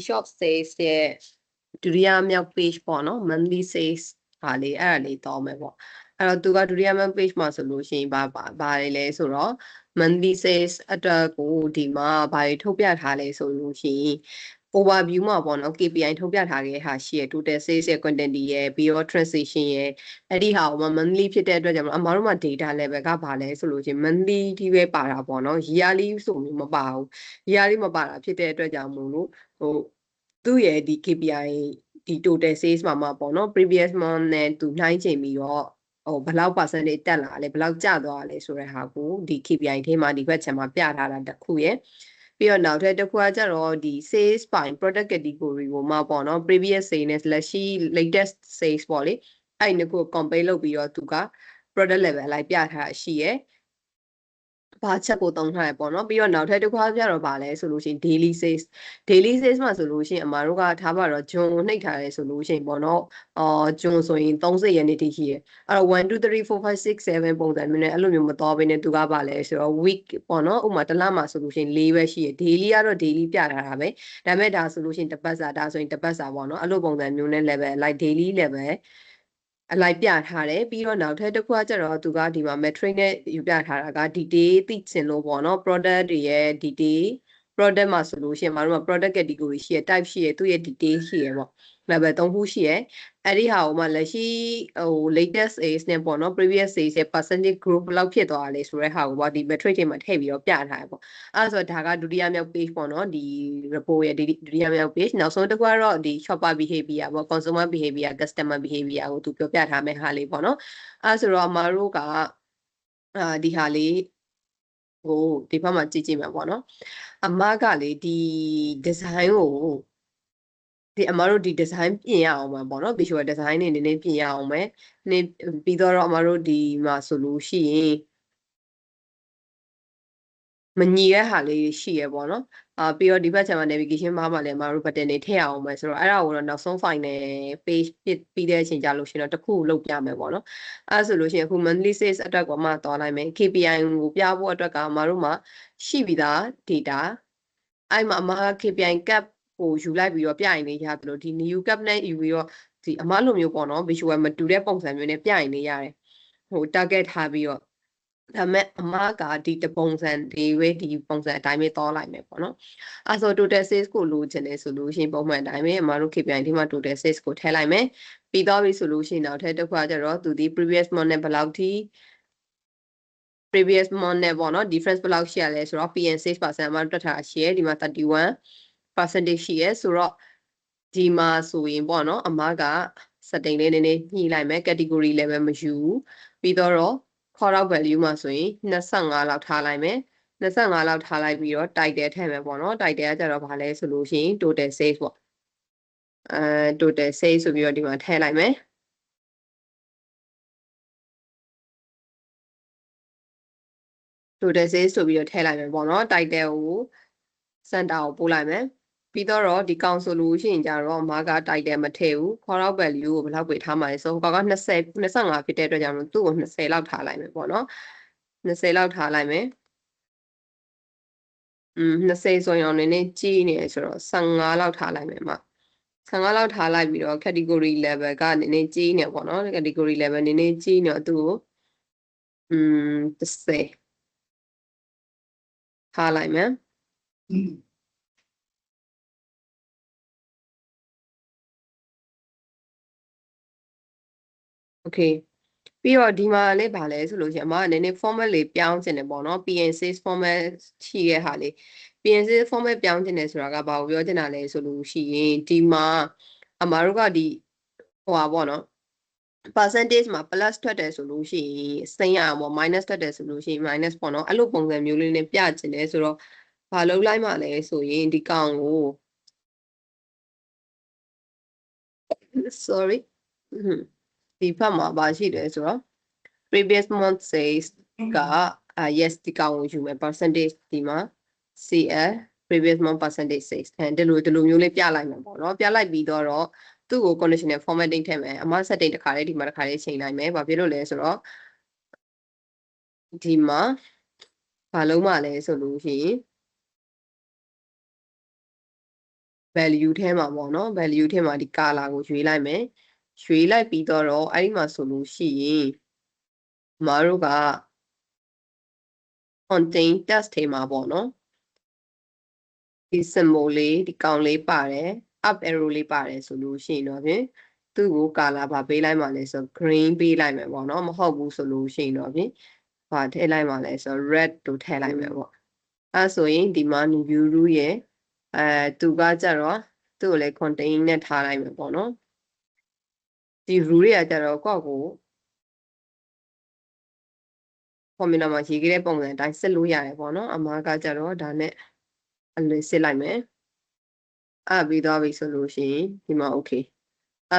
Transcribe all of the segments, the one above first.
shop sales ရဲ့ဒုတိယမြောက် page ပေါ့နော် monthly sales ဟာလေအဲ့ဒါလေးတောင်းမယ်ပေါ့အဲ့တော့သူကဒုတိယမြောက် page မှာဆိုလို့ရှိရင်ဘာတွေလဲဆိုတော့ monthly sales အတွက်ကိုဒီမှာဘာတွေထုတ်ပြထားလဲဆိုလို့ရှိရင် overview မှာပေါ့နော် KPI ထုတ်ပြထားတဲ့ဟာရှိရ total sales ရဲ့ quantity ရဲ့ပြီးတော့ transaction ရဲ့အဲ့ဒီဟာကိုမှ monthly ဖြစ်တဲ့အတွက်ကြောင့်အမှားတို့မှာ data level ကဘာလဲဆိုလို့ရှိရင် monthly ဒီပဲပါတာပေါ့နော် yearly ဆိုမျိုးမပါဘူး yearly မပါတာဖြစ်တဲ့အတွက်ကြောင့်မို့လို့သူ့ရဲ့ဒီ KPI ဒီ total sales မှာပေါ့နော် previous month နဲ့သူနှိုင်းချိန်ပြီးတော့ဘယ်လောက် percentage တက်လာလဲဘယ်လောက်ကျသွားလဲဆိုတဲ့ဟာကိုဒီ KPI ထဲမှာဒီဘက်ခြမ်းမှာပြထားတာတစ်ခုရဲ့ပြီးတော့နောက်ထပ်တစ်ခုကကျတော့ဒီ sales ပိုင်း product category ကိုမှပေါ့နော် previous sales နဲ့လက်ရှိ latest sales ပေါ့လေအဲ့ဒီကို compare လုပ်ပြီးတော့သူက product level လိုက်ပြထားတာရှိရဲ့ဘာချက်ကိုသုံးထားရပေါ့နော်ပြီးတော့နောက်ထပ်တစ်ခါကျတော့ဗာလဲဆိုလို့ရှိရင် daily sales မှာဆိုလို့ရှိရင်အမားတို့ကထားပါတော့ဂျွန်ကိုနှိပ်ထားရဲဆိုလို့ရှိရင်ပေါ့နော်ဂျွန်ဆိုရင်30ရက်နေ့တိရှိရဲအဲ့တော့1 2 3 4 5 6 7ပုံစံမျိုးနဲ့အဲ့လိုမျိုးမတော်ဘဲနဲ့သူကဗာလဲဆိုတော့ week ပေါ့နော်ဥပမာတစ်လမှာဆိုလို့ရှိရင်4ပဲရှိရဲ daily ကတော့ daily ပြထားတာပဲဒါပေမဲ့ဒါဆိုလို့ရှိရင်တစ်ပတ်စာဒါဆိုရင်တစ်ပတ်စာပေါ့နော်အဲ့လိုပုံစံမျိုးနဲ့ level လိုက် daily level အလိုက်ပြထားတယ်ပြီးတော့နောက်ထပ်တစ်ခုကကျတော့သူကဒီမှာ metric နဲ့ယူပြထားတာက detail သိချင်လို့ပေါ့နော် product တွေရဲ့ detail product မှာဆိုလို့ရှိရင်မတို့က product category ရှိရ type ရှိရသူ့ရဲ့ detail ရှိရပေါ့ level 3ခုရှိရအဲ့ဒီဟာကိုမှလက်ရှိlatest sales နဲ့ပေါ့နော် previous sales ရဲ့ percentage group ဘယ်လောက်ဖြစ်သွားလဲဆိုတဲ့ဟာကိုပေါ့ဒီ metric တွေမှာထည့်ပြီးတော့ပြထားရပေါ့အဲ့ဆိုဒါကဒုတိယမြောက် page ပေါ့နော်ဒီ report ရဲ့ဒုတိယမြောက် page နောက်ဆုံးတစ်ခုကတော့ဒီ shopper behavior ပေါ့ consumer behavior customer behavior ကိုသူပြောပြထားမယ့်ဟာလေးပေါ့နော်အဲ့ဆိုတော့အမားတို့ကဒီဟာလေးကိုဒီဘက်မှာကြည့်မှာပေါ့နော်အမကလေဒီ design ကိုဒီအမတို့ဒီ design ပြင်ရအောင်မှာပေါ့နော် visual design နေနည်းပြင်ရအောင်မယ်နေပြီးတော့အမတို့ဒီမှာဆိုလို့ရှိရင်မညီတဲ့ဟာလေးရှိရပေါ့နော်ပြီးတော့ဒီဘက်ခြမ်းမှာ navigation bar မှာလည်းအမတို့ button တွေထည့်အောင်မယ်ဆိုတော့အဲ့ဒါကိုတော့နောက်ဆုံး final page ပြီးတဲ့အချိန်ကြာလို့ရှိရင်တော့တစ်ခုလုပ်ပြမယ်ပေါ့နော်အဲ့ဆိုလို့ရှိရင်အခု monthly sales အတွက်ကိုမှသွားလိုက်မယ် KPI ကိုပြဖို့အတွက်ကအမတို့မှာရှိပြီးသား data အဲ့မှာအမ KPI cap ကိုယူလိုက်ပြီးတော့ပြရင်လေးရတယ်လို့ဒီ new cap နဲ့ယူပြီးတော့ဒီအမလိုမျိုးပေါ့နော် visual မတူတဲ့ပုံစံမျိုးနဲ့ပြရင်လေးရတယ်target ထားပြီးတော့ဒါမဲ့အမကဒီတပုံစံဒီဝေးဒီပုံစံအတိုင်းပဲတောလိုက်မယ်ပေါ့နော်အဲ့ဆို total sales ကိုလိုချင်တယ်ဆိုလို့ရှိရင်ပုံမှန်အတိုင်းပဲအမတို့ KPI ဒီမှာ total sales ကိုထည့်လိုက်မယ်ပြီးတော့ပြီဆိုလို့ရှိရင်နောက်ထပ်တစ်ခါကျတော့သူဒီ previous month နဲ့ဘယ်လောက်ထိ previous month နဲ့ပေါ့နော် difference ဘယ်လောက်ရှိရလဲဆိုတော့ PN 6% အမတို့တွက်ထားတာရှိရဲဒီမှာ31% ရှိရဲဆိုတော့ဒီမှာဆိုရင်ပေါ့နော်အမက setting လေးနည်းနည်းညှိလိုက်မယ် category level မယူပြီးတော့ call out value မှာဆိုရင်25လောက်ထားလိုက်မယ်25လောက်ထားလိုက်ပြီးတော့ title ထည့်မယ်ပေါ့နော် title ကကြတော့ဗာလဲဆိုလို့ရှိရင် total sales ပေါ့total sales ဆိုပြီးတော့ဒီမှာထည့်လိုက်မယ်total sales ဆိုပြီးတော့ထည့်လိုက်မယ်ပေါ့နော် title ကို center ကိုပို့လိုက်မယ်ပြီးတော့ဒီကောင်ဆိုလို့ရှိရင်ကြတော့မာက title မထည့်ဘူး call out value ကိုဘယ်လောက်ပေးထားမှာလဲဆိုတော့ကောင်က20 25ဖြစ်တဲ့အတွက်ကြောင့်သူ့ကို20လောက်ထားလိုက်မယ်ပေါ့နော်20လောက်ထားလိုက်မယ်20ဆိုရင်နည်းနည်းကြီးနေဆိုတော့15လောက်ထားလိုက်မယ်15လောက်ထားလိုက်ပြီးတော့ category level ကနည်းနည်းကြီးနေပေါ့နော် category level နည်းနည်းကြီးနေတော့သူ့ကို10ထားလိုက်မယ်โอเคပြီးတော့ဒီမှာလည်းဗာလဲဆိုလို့ရှိရင်အမကနည်းနည်း format လေးပြောင်းချင်တယ်ပေါ့နော် PN6 format ရှိရဲ့ဟာလေး PN6 format ပြောင်းချင်တယ်ဆိုတာကဘာကိုပြောချင်တာလဲဆိုလို့ရှိရင်ဒီမှာအမတို့ကဒီဟိုပါပေါ့နော် percentage မှာ plus ထွက်တယ်ဆိုလို့ရှိရင်စိမ့်ရအောင်ပေါ့ minus ထွက်တယ်ဆိုလို့ရှိရင် minus ပေါ့နော်အဲ့လိုပုံစံမျိုးလေးနဲ့ပြချင်တယ်ဆိုတော့ဘာလုပ်လိုက်မှလဲဆိုရင်ဒီကောင်ကို sorry ဒီဘက်မှာဘာရှိတယ်ဆိုတော့ previous month sales ကyes ဒီကောင်ကိုယူမယ် percentage ဒီမှာ CL previous month percentage sales ဒီလိုမျိုးလေးပြလိုက်မှာပေါ့နော်ပြလိုက်ပြီးတော့သူ့ကို conditional formatting ထည့်မယ်အမ setting တစ်ခါလေးဒီမှာတစ်ခါလေးချိန်လိုက်မယ်ဘာဖြစ်လို့လဲဆိုတော့ဒီမှာဘာလုံးမှလဲဆိုလို့ရှိရင် value ထဲမှာပေါ့နော် value ထဲမှာဒီ color ကိုရွေးလိုက်မယ်ရွေးလိုက်ပြီးတော့အဲ့ဒီမှာဆိုလို့ရှိရင်မတို့က contain text ထဲမှာပေါ့နော်ဒီ symbol လေးဒီကောင်လေးပါတယ် up arrow လေးပါတယ်ဆိုလို့ရှိရင်တော့ဖြင့်သူ့ကို color ဘာပေးလိုက်မှာလဲဆို green ပေးလိုက်မယ်ပေါ့နော်မဟုတ်ဘူးဆိုလို့ရှိရင်တော့ဖြင့်ဘာထည့်လိုက်မှာလဲဆို red တို့ထည့်လိုက်မယ်ပေါ့အဲဆိုရင်ဒီမှာ new rule ရဲ့သူကကြတော့သူ့ကိုလည်း contain နဲ့ထားလိုက်မယ်ပေါ့နော်ဒီ rule တွေကကြတော့ကိုယ့်ကို formula မှာရေးခဲ့တဲ့ပုံစံအတိုင်းစစ်လို့ရတယ်ပေါ့နော်အမားကကြတော့ဒါနဲ့အလွယ်စစ်လိုက်မယ်ပြီးသွားပြီဆိုလို့ရှိရင်ဒီမှာ okay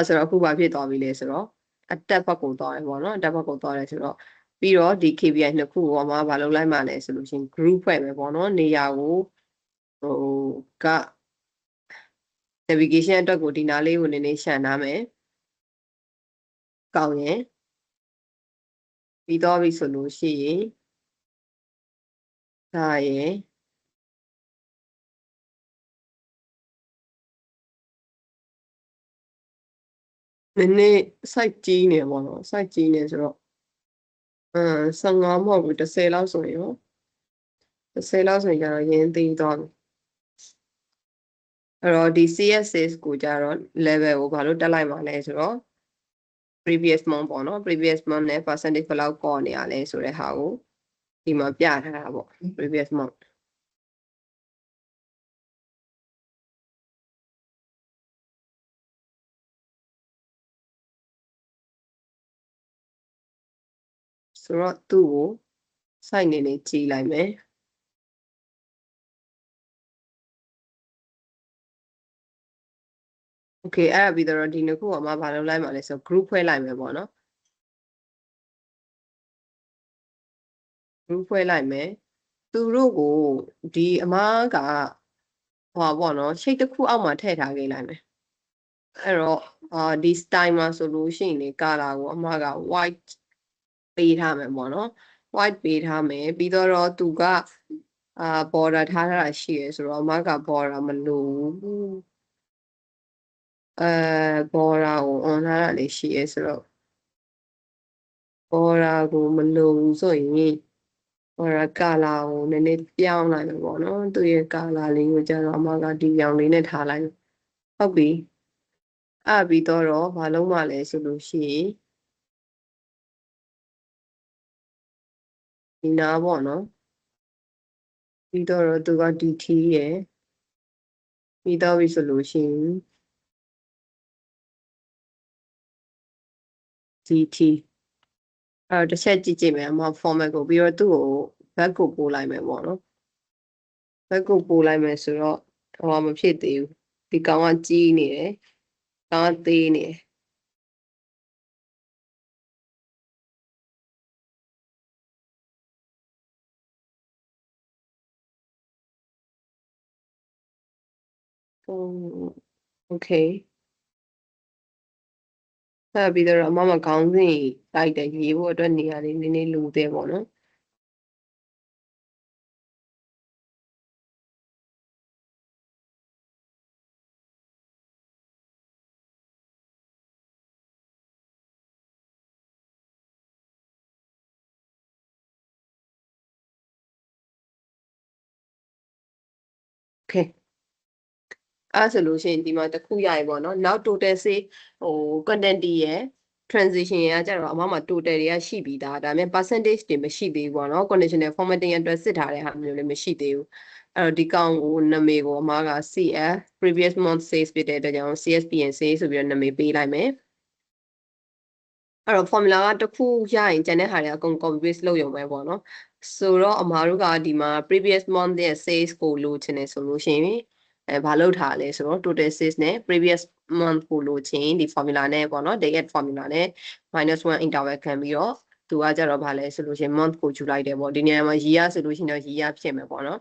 ဆိုတော့အခုဘာဖြစ်သွားပြီလဲဆိုတော့အတက်ဘက်ကိုသွားတယ်ပေါ့နော်အတက်ဘက်ကိုသွားတယ်ဆိုတော့ပြီးတော့ဒီ KPI နှစ်ခုကိုအမားဘာလုပ်လိုက်မှလဲဆိုလို့ရှိရင် group ဖွဲ့မယ်ပေါ့နော်နေရာကိုက navigation အတွက်ကိုဒီနားလေးကိုနည်းနည်းရှင်းထားမယ်ကောင်းရင်ပြီးတော့ပြီဆိုလို့ရှိရင်ဒါရဲ့နည်းနည်း site ကြီးနေပေါ့နော် site ကြီးနေဆိုတော့15မဟုတ်ဘူး10လောက်ဆိုရင်ရော10လောက်ဆိုရင်ကျတော့ရင်းသေးသွားပြီအဲ့တော့ဒီ CSS ကိုကြတော့ level ကိုဘာလို့တက်လိုက်မှာလဲဆိုတော့ previous month ပေါ့နော် previous month နဲ့ percentage ဘယ်လောက်ကောနေရလဲဆိုတဲ့ဟာကိုဒီမှာပြထားတာပေါ့ previous month ဆိုတော့သူ့ကို site နေနေကြည့်လိုက်မယ် okay အဲ့ဒါပြီးတော့ဒီနှစ်ခုအမှဘာလုပ်လိုက်မှာလဲဆို group ဖွဲ့လိုက်မယ်ပေါ့နော် group ဖွဲ့လိုက်မယ်သူတို့ကိုဒီအမားကဟောပေါ့နော် shape တစ်ခုအောက်မှာထည့်ထားခဲ့လိုက်မယ်အဲ့တော့ဒီ style မှာဆိုလို့ရှိရင်လေ color ကိုအမားက white ပေးထားမယ်ပေါ့နော် white ပေးထားမယ်ပြီးတော့သူကborder ထားတာရှိရဆိုတော့အမက border မလို့border ကို on ထားတာလေးရှိရဆိုတော့ border ကိုမလို့ဆိုရင် border color ကိုနည်းနည်းပြောင်းလိုက်မယ်ပေါ့နော်သူရဲ့ color လေးကိုကျတော့အမကဒီရောင်လေးနဲ့ထားလိုက်ဟုတ်ပြီပြီးတော့ဘာလုံးမှလဲဆိုလို့ရှိရင်ဒီနားပေါ့နော်ပြီးတော့သူက DT ရယ်ပြီးတော့ပြီဆိုလို့ရှိရင် DT တစ်ချက်ကြည့်ကြည့်မယ်အမ format ကိုပြီးတော့သူ့ကို back ကိုပို့လိုက်မယ်ပေါ့နော် back ကိုပို့လိုက်မယ်ဆိုတော့ဟောမဖြစ်သေးဘူးဒီကောင်ကကြီးနေတယ်ကောင်ကသေးနေတယ်โอเคပြီးတော့အမမခေါင်းစဉ်တိုက်တယ်ရေးဖို့အတွက်နေရာလေးနည်းနည်းလိုသေးပေါ့နော်โอเคဆိုလို့ရှိရင်ဒီမှာတစ်ခုရရပေါ့နော်နောက် total say content ရဲ့ transition ရကြတော့အမမှာ total တွေကရှိပြီးသားဒါပေမဲ့ percentage တွေမရှိသေးဘူးပေါ့နော် conditional formatting အတွက်စစ်ထားတဲ့ဟာမျိုးလည်းမရှိသေးဘူးအဲ့တော့ဒီကောင်ကိုနာမည်ကိုအမက CF previous month sales ဖြစ်တဲ့အတွက်ကြောင့် CSPN sales ဆိုပြီးတော့နာမည်ပေးလိုက်မယ်အဲ့တော့ formula ကတစ်ခုရရင်ကျန်တဲ့ဟာတွေအကုန် copy paste လုပ်ရုံပဲပေါ့နော်ဆိုတော့အမားတို့ကဒီမှာ previous month ရဲ့ sales ကိုလိုချင်တယ်ဆိုလို့ရှိရင်ဘာလုပ်ထားလဲဆိုတော့ total sales နဲ့ previous month ကိုလိုချင်ဒီ formula နဲ့ပေါ့နော် day at formula နဲ့ -1 interval ခံပြီးတော့သူကကြတော့ဗာလဲဆိုလို့ရှိရင် month ကိုယူလိုက်တယ်ပေါ့ဒီနေရာမှာ year ဆိုလို့ရှိရင်တော့ year ဖြစ်မယ်ပေါ့နော်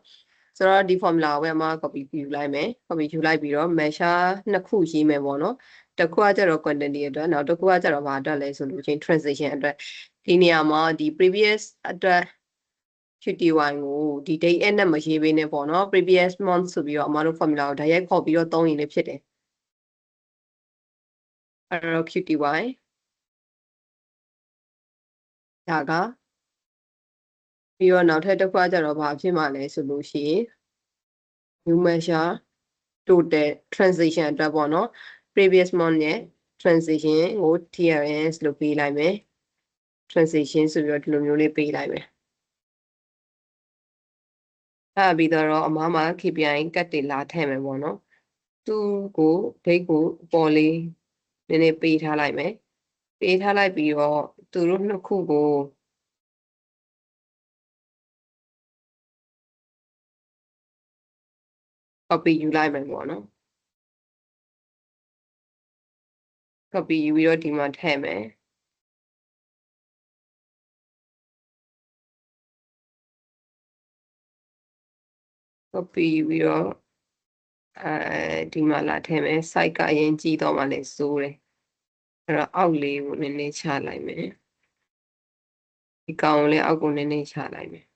ဆိုတော့ဒီ formula ကိုပဲအမ copy ယူလိုက်မယ် copy ယူလိုက်ပြီးတော့ measure နှစ်ခုရေးမယ်ပေါ့နော်တစ်ခုကကြတော့ quantity အတွက်နောက်တစ်ခုကကြတော့ဘာအတွက်လဲဆိုလို့ချင်း transition အတွက်ဒီနေရာမှာဒီ previous အတွက် QTY ကိုဒီ date နဲ့မရေးပေးနဲ့ပေါ့နော် previous month ဆိုပြီးတော့အမတို့ formula ကိုတိုက်ရိုက်ခေါ်ပြီးတော့သုံးရင်လည်းဖြစ်တယ်အဲ့တော့ QTY ဒါကပြီးတော့နောက်ထပ်တစ်ခုကကြတော့ဘာဖြစ်မှာလဲဆိုလို့ရှိရင် new measure total transition အတွက်ပေါ့နော် previous month ရဲ့ transition ကို TRS လို့ပေးလိုက်မယ် transition ဆိုပြီးတော့ဒီလိုမျိုးလေးပေးလိုက်မယ်အဲ့ပြီးတော့အမမှာ KPI ကတ်တွေလာထည့်မယ်ပေါ့နော်သူ့ကို date ကိုပေါ်လေးနည်းနည်းပေးထားလိုက်မယ်ပေးထားလိုက်ပြီးတော့သူတို့နှစ်ခုကို copy ယူလိုက်မယ်ပေါ့နော် copy ယူပြီးတော့ဒီမှာထည့်မယ် copy ယူပြီးတော့ဒီမှာလာထည့်မယ် site ကအရင်ကြည့်တော့မှလည်းစိုးတယ်အဲ့တော့အောက်လေးကိုနည်းနည်းချလိုက်မယ်ဒီကောင်ကိုလည်းအောက်ကိုနည်းနည်းချလိုက်မယ်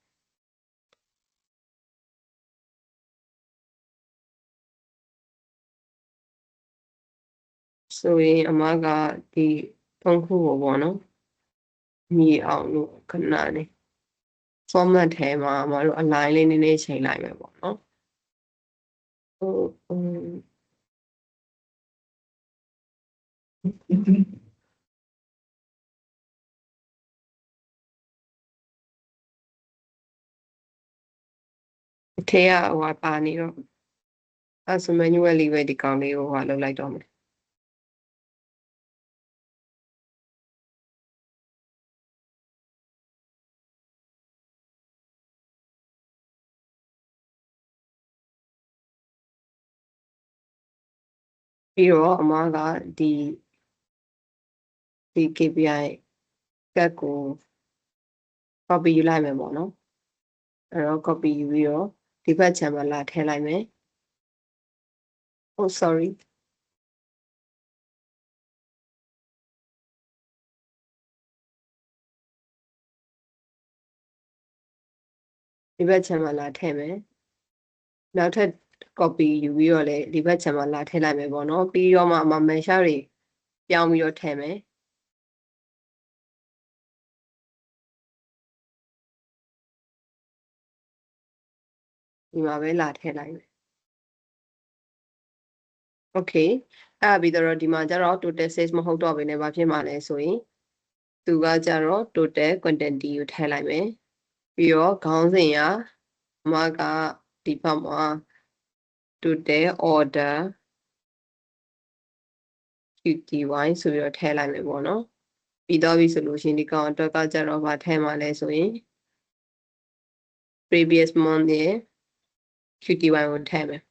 ဆိုရင်အမကဒီသုံးခုကိုပေါ့နော်မြည်အောင်လို့ခဏလေး format ထဲမှာအမတို့ align လေးနည်းနည်းချိန်လိုက်မယ်ပေါ့နော်အထက်ကဟိုပါနေတော့အဲ့ဆို manually ပဲဒီကောင်လေးကိုဟိုလုပ်လိုက်တော့မယ်ပြီးတော့အမကဒီ KPI ကတ်ကို copy ယူလိုက်မယ်ပေါ့နော်အဲ့တော့ copy ယူပြီးတော့ဒီဘက်ခြမ်းမှာလာထည့်လိုက်မယ် oh sorry ဒီဘက်ခြမ်းမှာလာထည့်မယ်နောက်ထပ် copy ယူပြီးတော့လေဒီဘက်ခြမ်းမှာလာထည့်လိုက်မယ်ပေါ့နော်ပြီးတော့မှအမ measure တွေပြောင်းပြီးတော့ထည့်မယ်ဒီမှာပဲလာထည့်လိုက်မယ် okay အဲ့ပြီးတော့ဒီမှာကျတော့ total sales မဟုတ်တော့ဘဲနဲ့ဘာဖြစ်မှာလဲဆိုရင်သူကကျတော့ total quantity ကိုထည့်လိုက်မယ်ပြီးတော့ခေါင်းစဉ်ကအမကဒီဘက်မှာ total order QTY ဆိုပြီးတော့ထည့်လိုက်မယ်ပေါ့နော်ပြီးတော့ပြီဆိုလို့ရှိရင်ဒီကောင်အတွက်ကကျတော့ဗာထည့်မှာလဲဆိုရင် previous month ရဲ့ QTY ကိုထည့်မယ်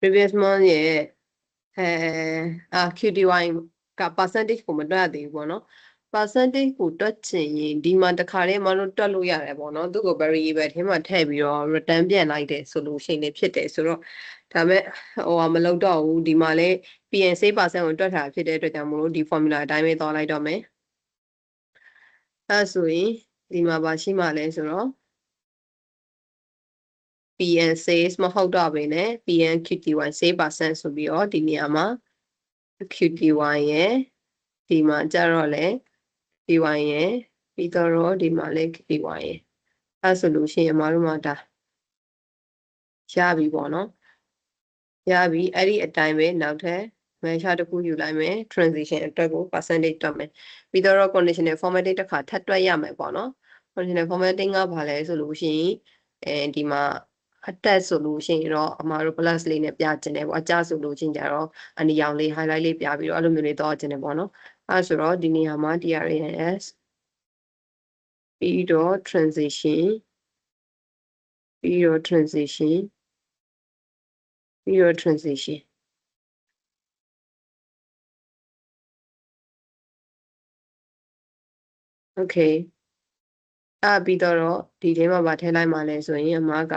previous month ရဲ့QTY က percentage ကိုမတွက်ရသေးဘူးပေါ့နော် percentage ကိုတွက်ချင်ရင်ဒီမှာတခါတည်းမလို့တွက်လို့ရတယ်ပေါ့နော်သူ့ကို variable ထဲမှာထည့်ပြီးတော့ return ပြန်လိုက်တယ်ဆိုလို့ရှိရင်ဖြစ်တယ်ဆိုတော့ဒါမဲ့ဟိုမလုပ်တော့ဘူးဒီမှာလဲ PNC% ကိုတွက်ထားဖြစ်တဲ့အတွက်ကြောင့်မလို့ဒီ formula အတိုင်းပဲသွားလိုက်တော့မယ်အဲဆိုရင်ဒီမှာပါရှိမှလဲဆိုတော့ PN sales မဟုတ်တော့ဘဲနဲ့ PN QTY sales% ဆိုပြီးတော့ဒီနေရာမှာ QTY ရဲ့ဒီမှာကြတော့လဲ QTY ရဲ့ပြီးတော့ဒီမှာလဲ QTY ရဲ့အဲဆိုလို့ရှိရင်အမတို့မှာဒါရပြီပေါ့နော်ရပြီအဲ့ဒီအတိုင်းပဲနောက်ထပ် measure တစ်ခုယူလိုက်မယ် transition အတွက်ကို percentage တွက်မယ်ပြီးတော့ conditional formatting တစ်ခါထပ်တွက်ရမယ်ပေါ့နော် conditional formatting ကဘာလဲဆိုလို့ရှိရင်ဒီမှာအတက်ဆိုလို့ရှိရင်တော့အမှားတို့ plus လေးနဲ့ပြချင်တယ်ပေါ့အကျဆိုလို့ချင်းကြတော့အနီရောင်လေး highlight လေးပြပြီးတော့အဲ့လိုမျိုးလေးတော့ချင်တယ်ပေါ့နော်အဲဆိုတော့ဒီနေရာမှာ TRAS ပြီးတော့ transition ပြီးတော့ transition ပြီးတော့ transition okay ပြီးတော့ဒီထဲမှာဗာထည့်လိုက်မှလဲဆိုရင်အမက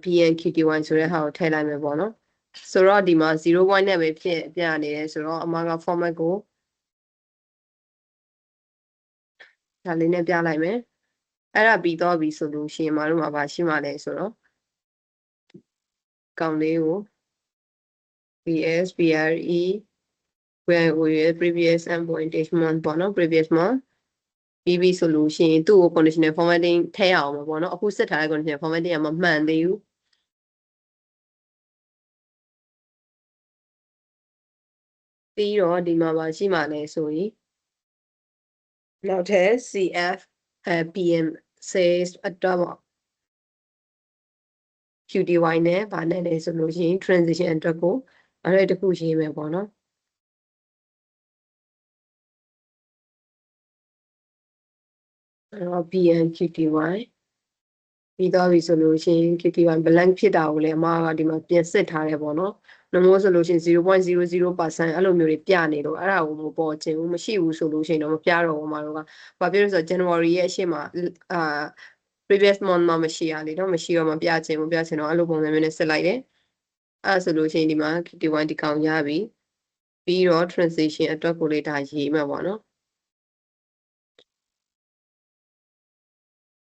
PNQT1 ဆိုတဲ့ဟာကိုထည့်လိုက်မယ်ပေါ့နော်ဆိုတော့ဒီမှာ0 နဲ့ပဲဖြစ်ပြနေတယ်ဆိုတော့အမက format ကိုဒါလေးနဲ့ပြလိုက်မယ် အဲ့ဒါပြီးတော့ပြီဆိုလို့ရှိရင်မတို့မှာဘာရှိမှလဲဆိုတော့ကောင်လေးကို BS BRE where we previous amputation month ပေါ့နော် previous month ပြီးပြီဆိုလို့ရှိရင်သူ့ကို conditional formatting ထည့်ရအောင်ပေါ့နော်အခုစစ်ထားတဲ့ conditional formatting ကမမှန်သေးဘူးပြီးတော့ဒီမှာပါရှိမှလဲဆိုရင်နောက်ထပ် CF PM says အတွက်ပေါ့ QTY နဲ့ဗာနဲ့လဲဆိုလို့ရှိရင် transition အတွက်ကိုအဲ့ဒါတခုရေးမယ်ပေါ့နော်အဲ့တော့ PM QTY ပြီးတော့ပြီဆိုလို့ရှိရင် QTY blank ဖြစ်တာကိုလည်းအမကဒီမှာပြင်စစ်ထားတယ်ပေါ့နော်နှမိုးဆိုလို့ရှိရင် 0.00% အဲ့လိုမျိုးတွေပြနေတော့အဲ့ဒါကိုမပေါ်ချင်ဘူးမရှိဘူးဆိုလို့ရှိရင်တော့မပြတော့ဘူးအမတို့ကဘာဖြစ်လို့ဆိုတော့ January ရဲ့အရှိမprevious month မှာမရှိရလေတော့မရှိတော့မပြချင်ဘူးပြချင်တော့အဲ့လိုပုံစံမျိုးနဲ့စစ်လိုက်တယ်အဲ့ဆိုလို့ရှိရင်ဒီမှာ QTY ဒီကောင်ရပြီပြီးတော့ transition အတွက်ကိုလေးဒါရေးမှာပေါ့နော်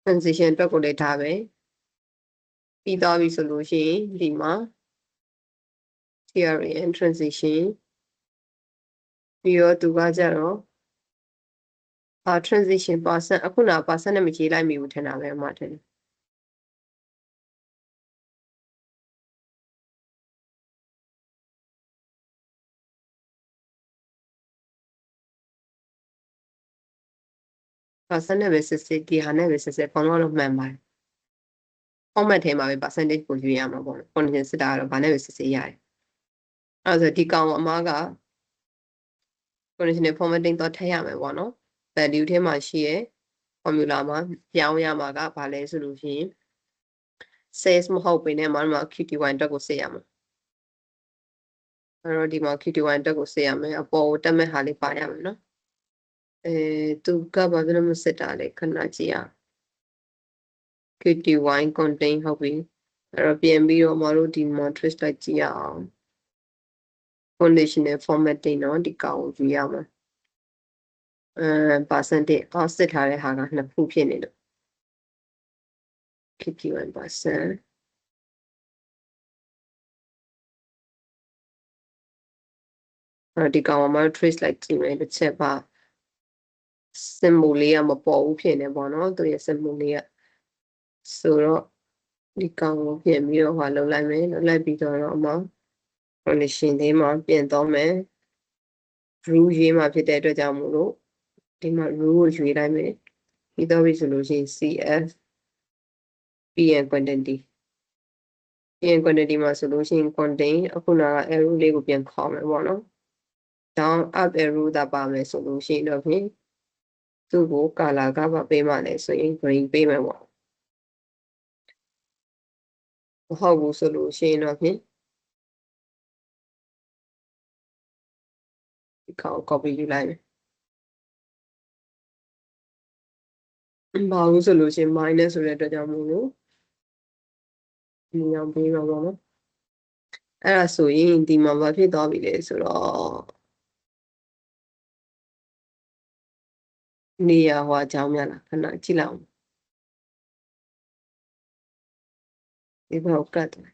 transition အတွက်ကိုလေးဒါပဲပြီးသွားပြီဆိုလို့ရှိရင်ဒီမှာ theory and transition ပြီးတော့သူကကြတော့transition percent အခုန percent နဲ့မရေးလိုက်မိဘူးထင်တာပဲအမထင်တယ်percent နဲ့ပဲစစ်စစ်ဒီဟာနဲ့ပဲစစ်စစ်ခေါင်းတော့မှန်ပါတယ် format ထဲမှာပဲ percentage ကိုရွေးရမှာပေါ့ condition စစ်တာကတော့ဘာနဲ့ပဲစစ်စစ်ရတယ်အဲ့ဒါဆိုဒီကောင်အမက conditional formatting တော့ထည့်ရမယ်ပေါ့နော် value ထဲမှာရှိရဲ့ formula မှာပြောင်းရမှာကဘာလဲဆိုလို့ရှိရင် says မဟုတ်ဘဲနဲ့မမ QTY အတွက်ကိုစစ်ရမှာအဲ့တော့ဒီမှာ QTY အတွက်ကိုစစ်ရမယ်အပေါ်ကိုတက်မဲ့ဟာလေးပါရမယ်နော်သူကဘာဖြစ်လို့မစစ်တာလဲခဏကြည့်အောင် QTY contain ဟုတ်ပြီအဲ့တော့ပြန်ပြီးတော့မတို့ဒီမှာ trace လိုက်ကြည့်ရအောင် conditional formatting เนาะဒီကောင်ကိုယူရမှာpercentage စစ်ထားတဲ့ဟာကနှစ်ခုဖြစ်နေလို့ 51% ဒီကောင်မှာ trace လိုက်ကြည့်မယ်တစ်ချက်ပါ symbol လေးကမပေါ်ဘူးဖြစ်နေပေါ့နော်သူရဲ့ symbol လေးကဆိုတော့ဒီကောင်ကိုပြင်ပြီးတော့ဟောလုပ်လိုက်မယ်လုပ်လိုက်ပြီးတော့အမ condition လေးမှာပြင်တော့မယ် rule ရေးမှာဖြစ်တဲ့အတွက်ကြောင့်မို့လို့ဒီမှာ rule ကိုရွေးလိုက်မယ်ပြီးတော့ပြီဆိုလို့ရှိရင် CF PN quantity PN quantity မှာဆိုလို့ရှိရင် contain အခုနက arrow လေးကိုပြန်ခေါ်မယ်ပေါ့နော် down up arrow သာပါမယ်ဆိုလို့ရှိရင်တော့ဖြင့်သူ့ကို color ကပါပေးမှလဲဆိုရင် green ပေးမယ်ပေါ့မဟုတ်ဘူးဆိုလို့ရှိရင်တော့ဖြင့်ဒီကောင် copy ယူလိုက်မယ်မဟုတ်ဘူးဆိုလို့ရှိရင် minus ဆိုတဲ့အတွက်ကြောင့်မို့လို့ဒီအောင်ပေးမှာပေါ့နော်အဲ့ဒါဆိုရင်ဒီမှာဘာဖြစ်သွားပြီလဲဆိုတော့နေရာဟွာအကြောင်းများလားခဏကြည့်လိုက်အောင်ဒီဘောက်ကတ်တယ်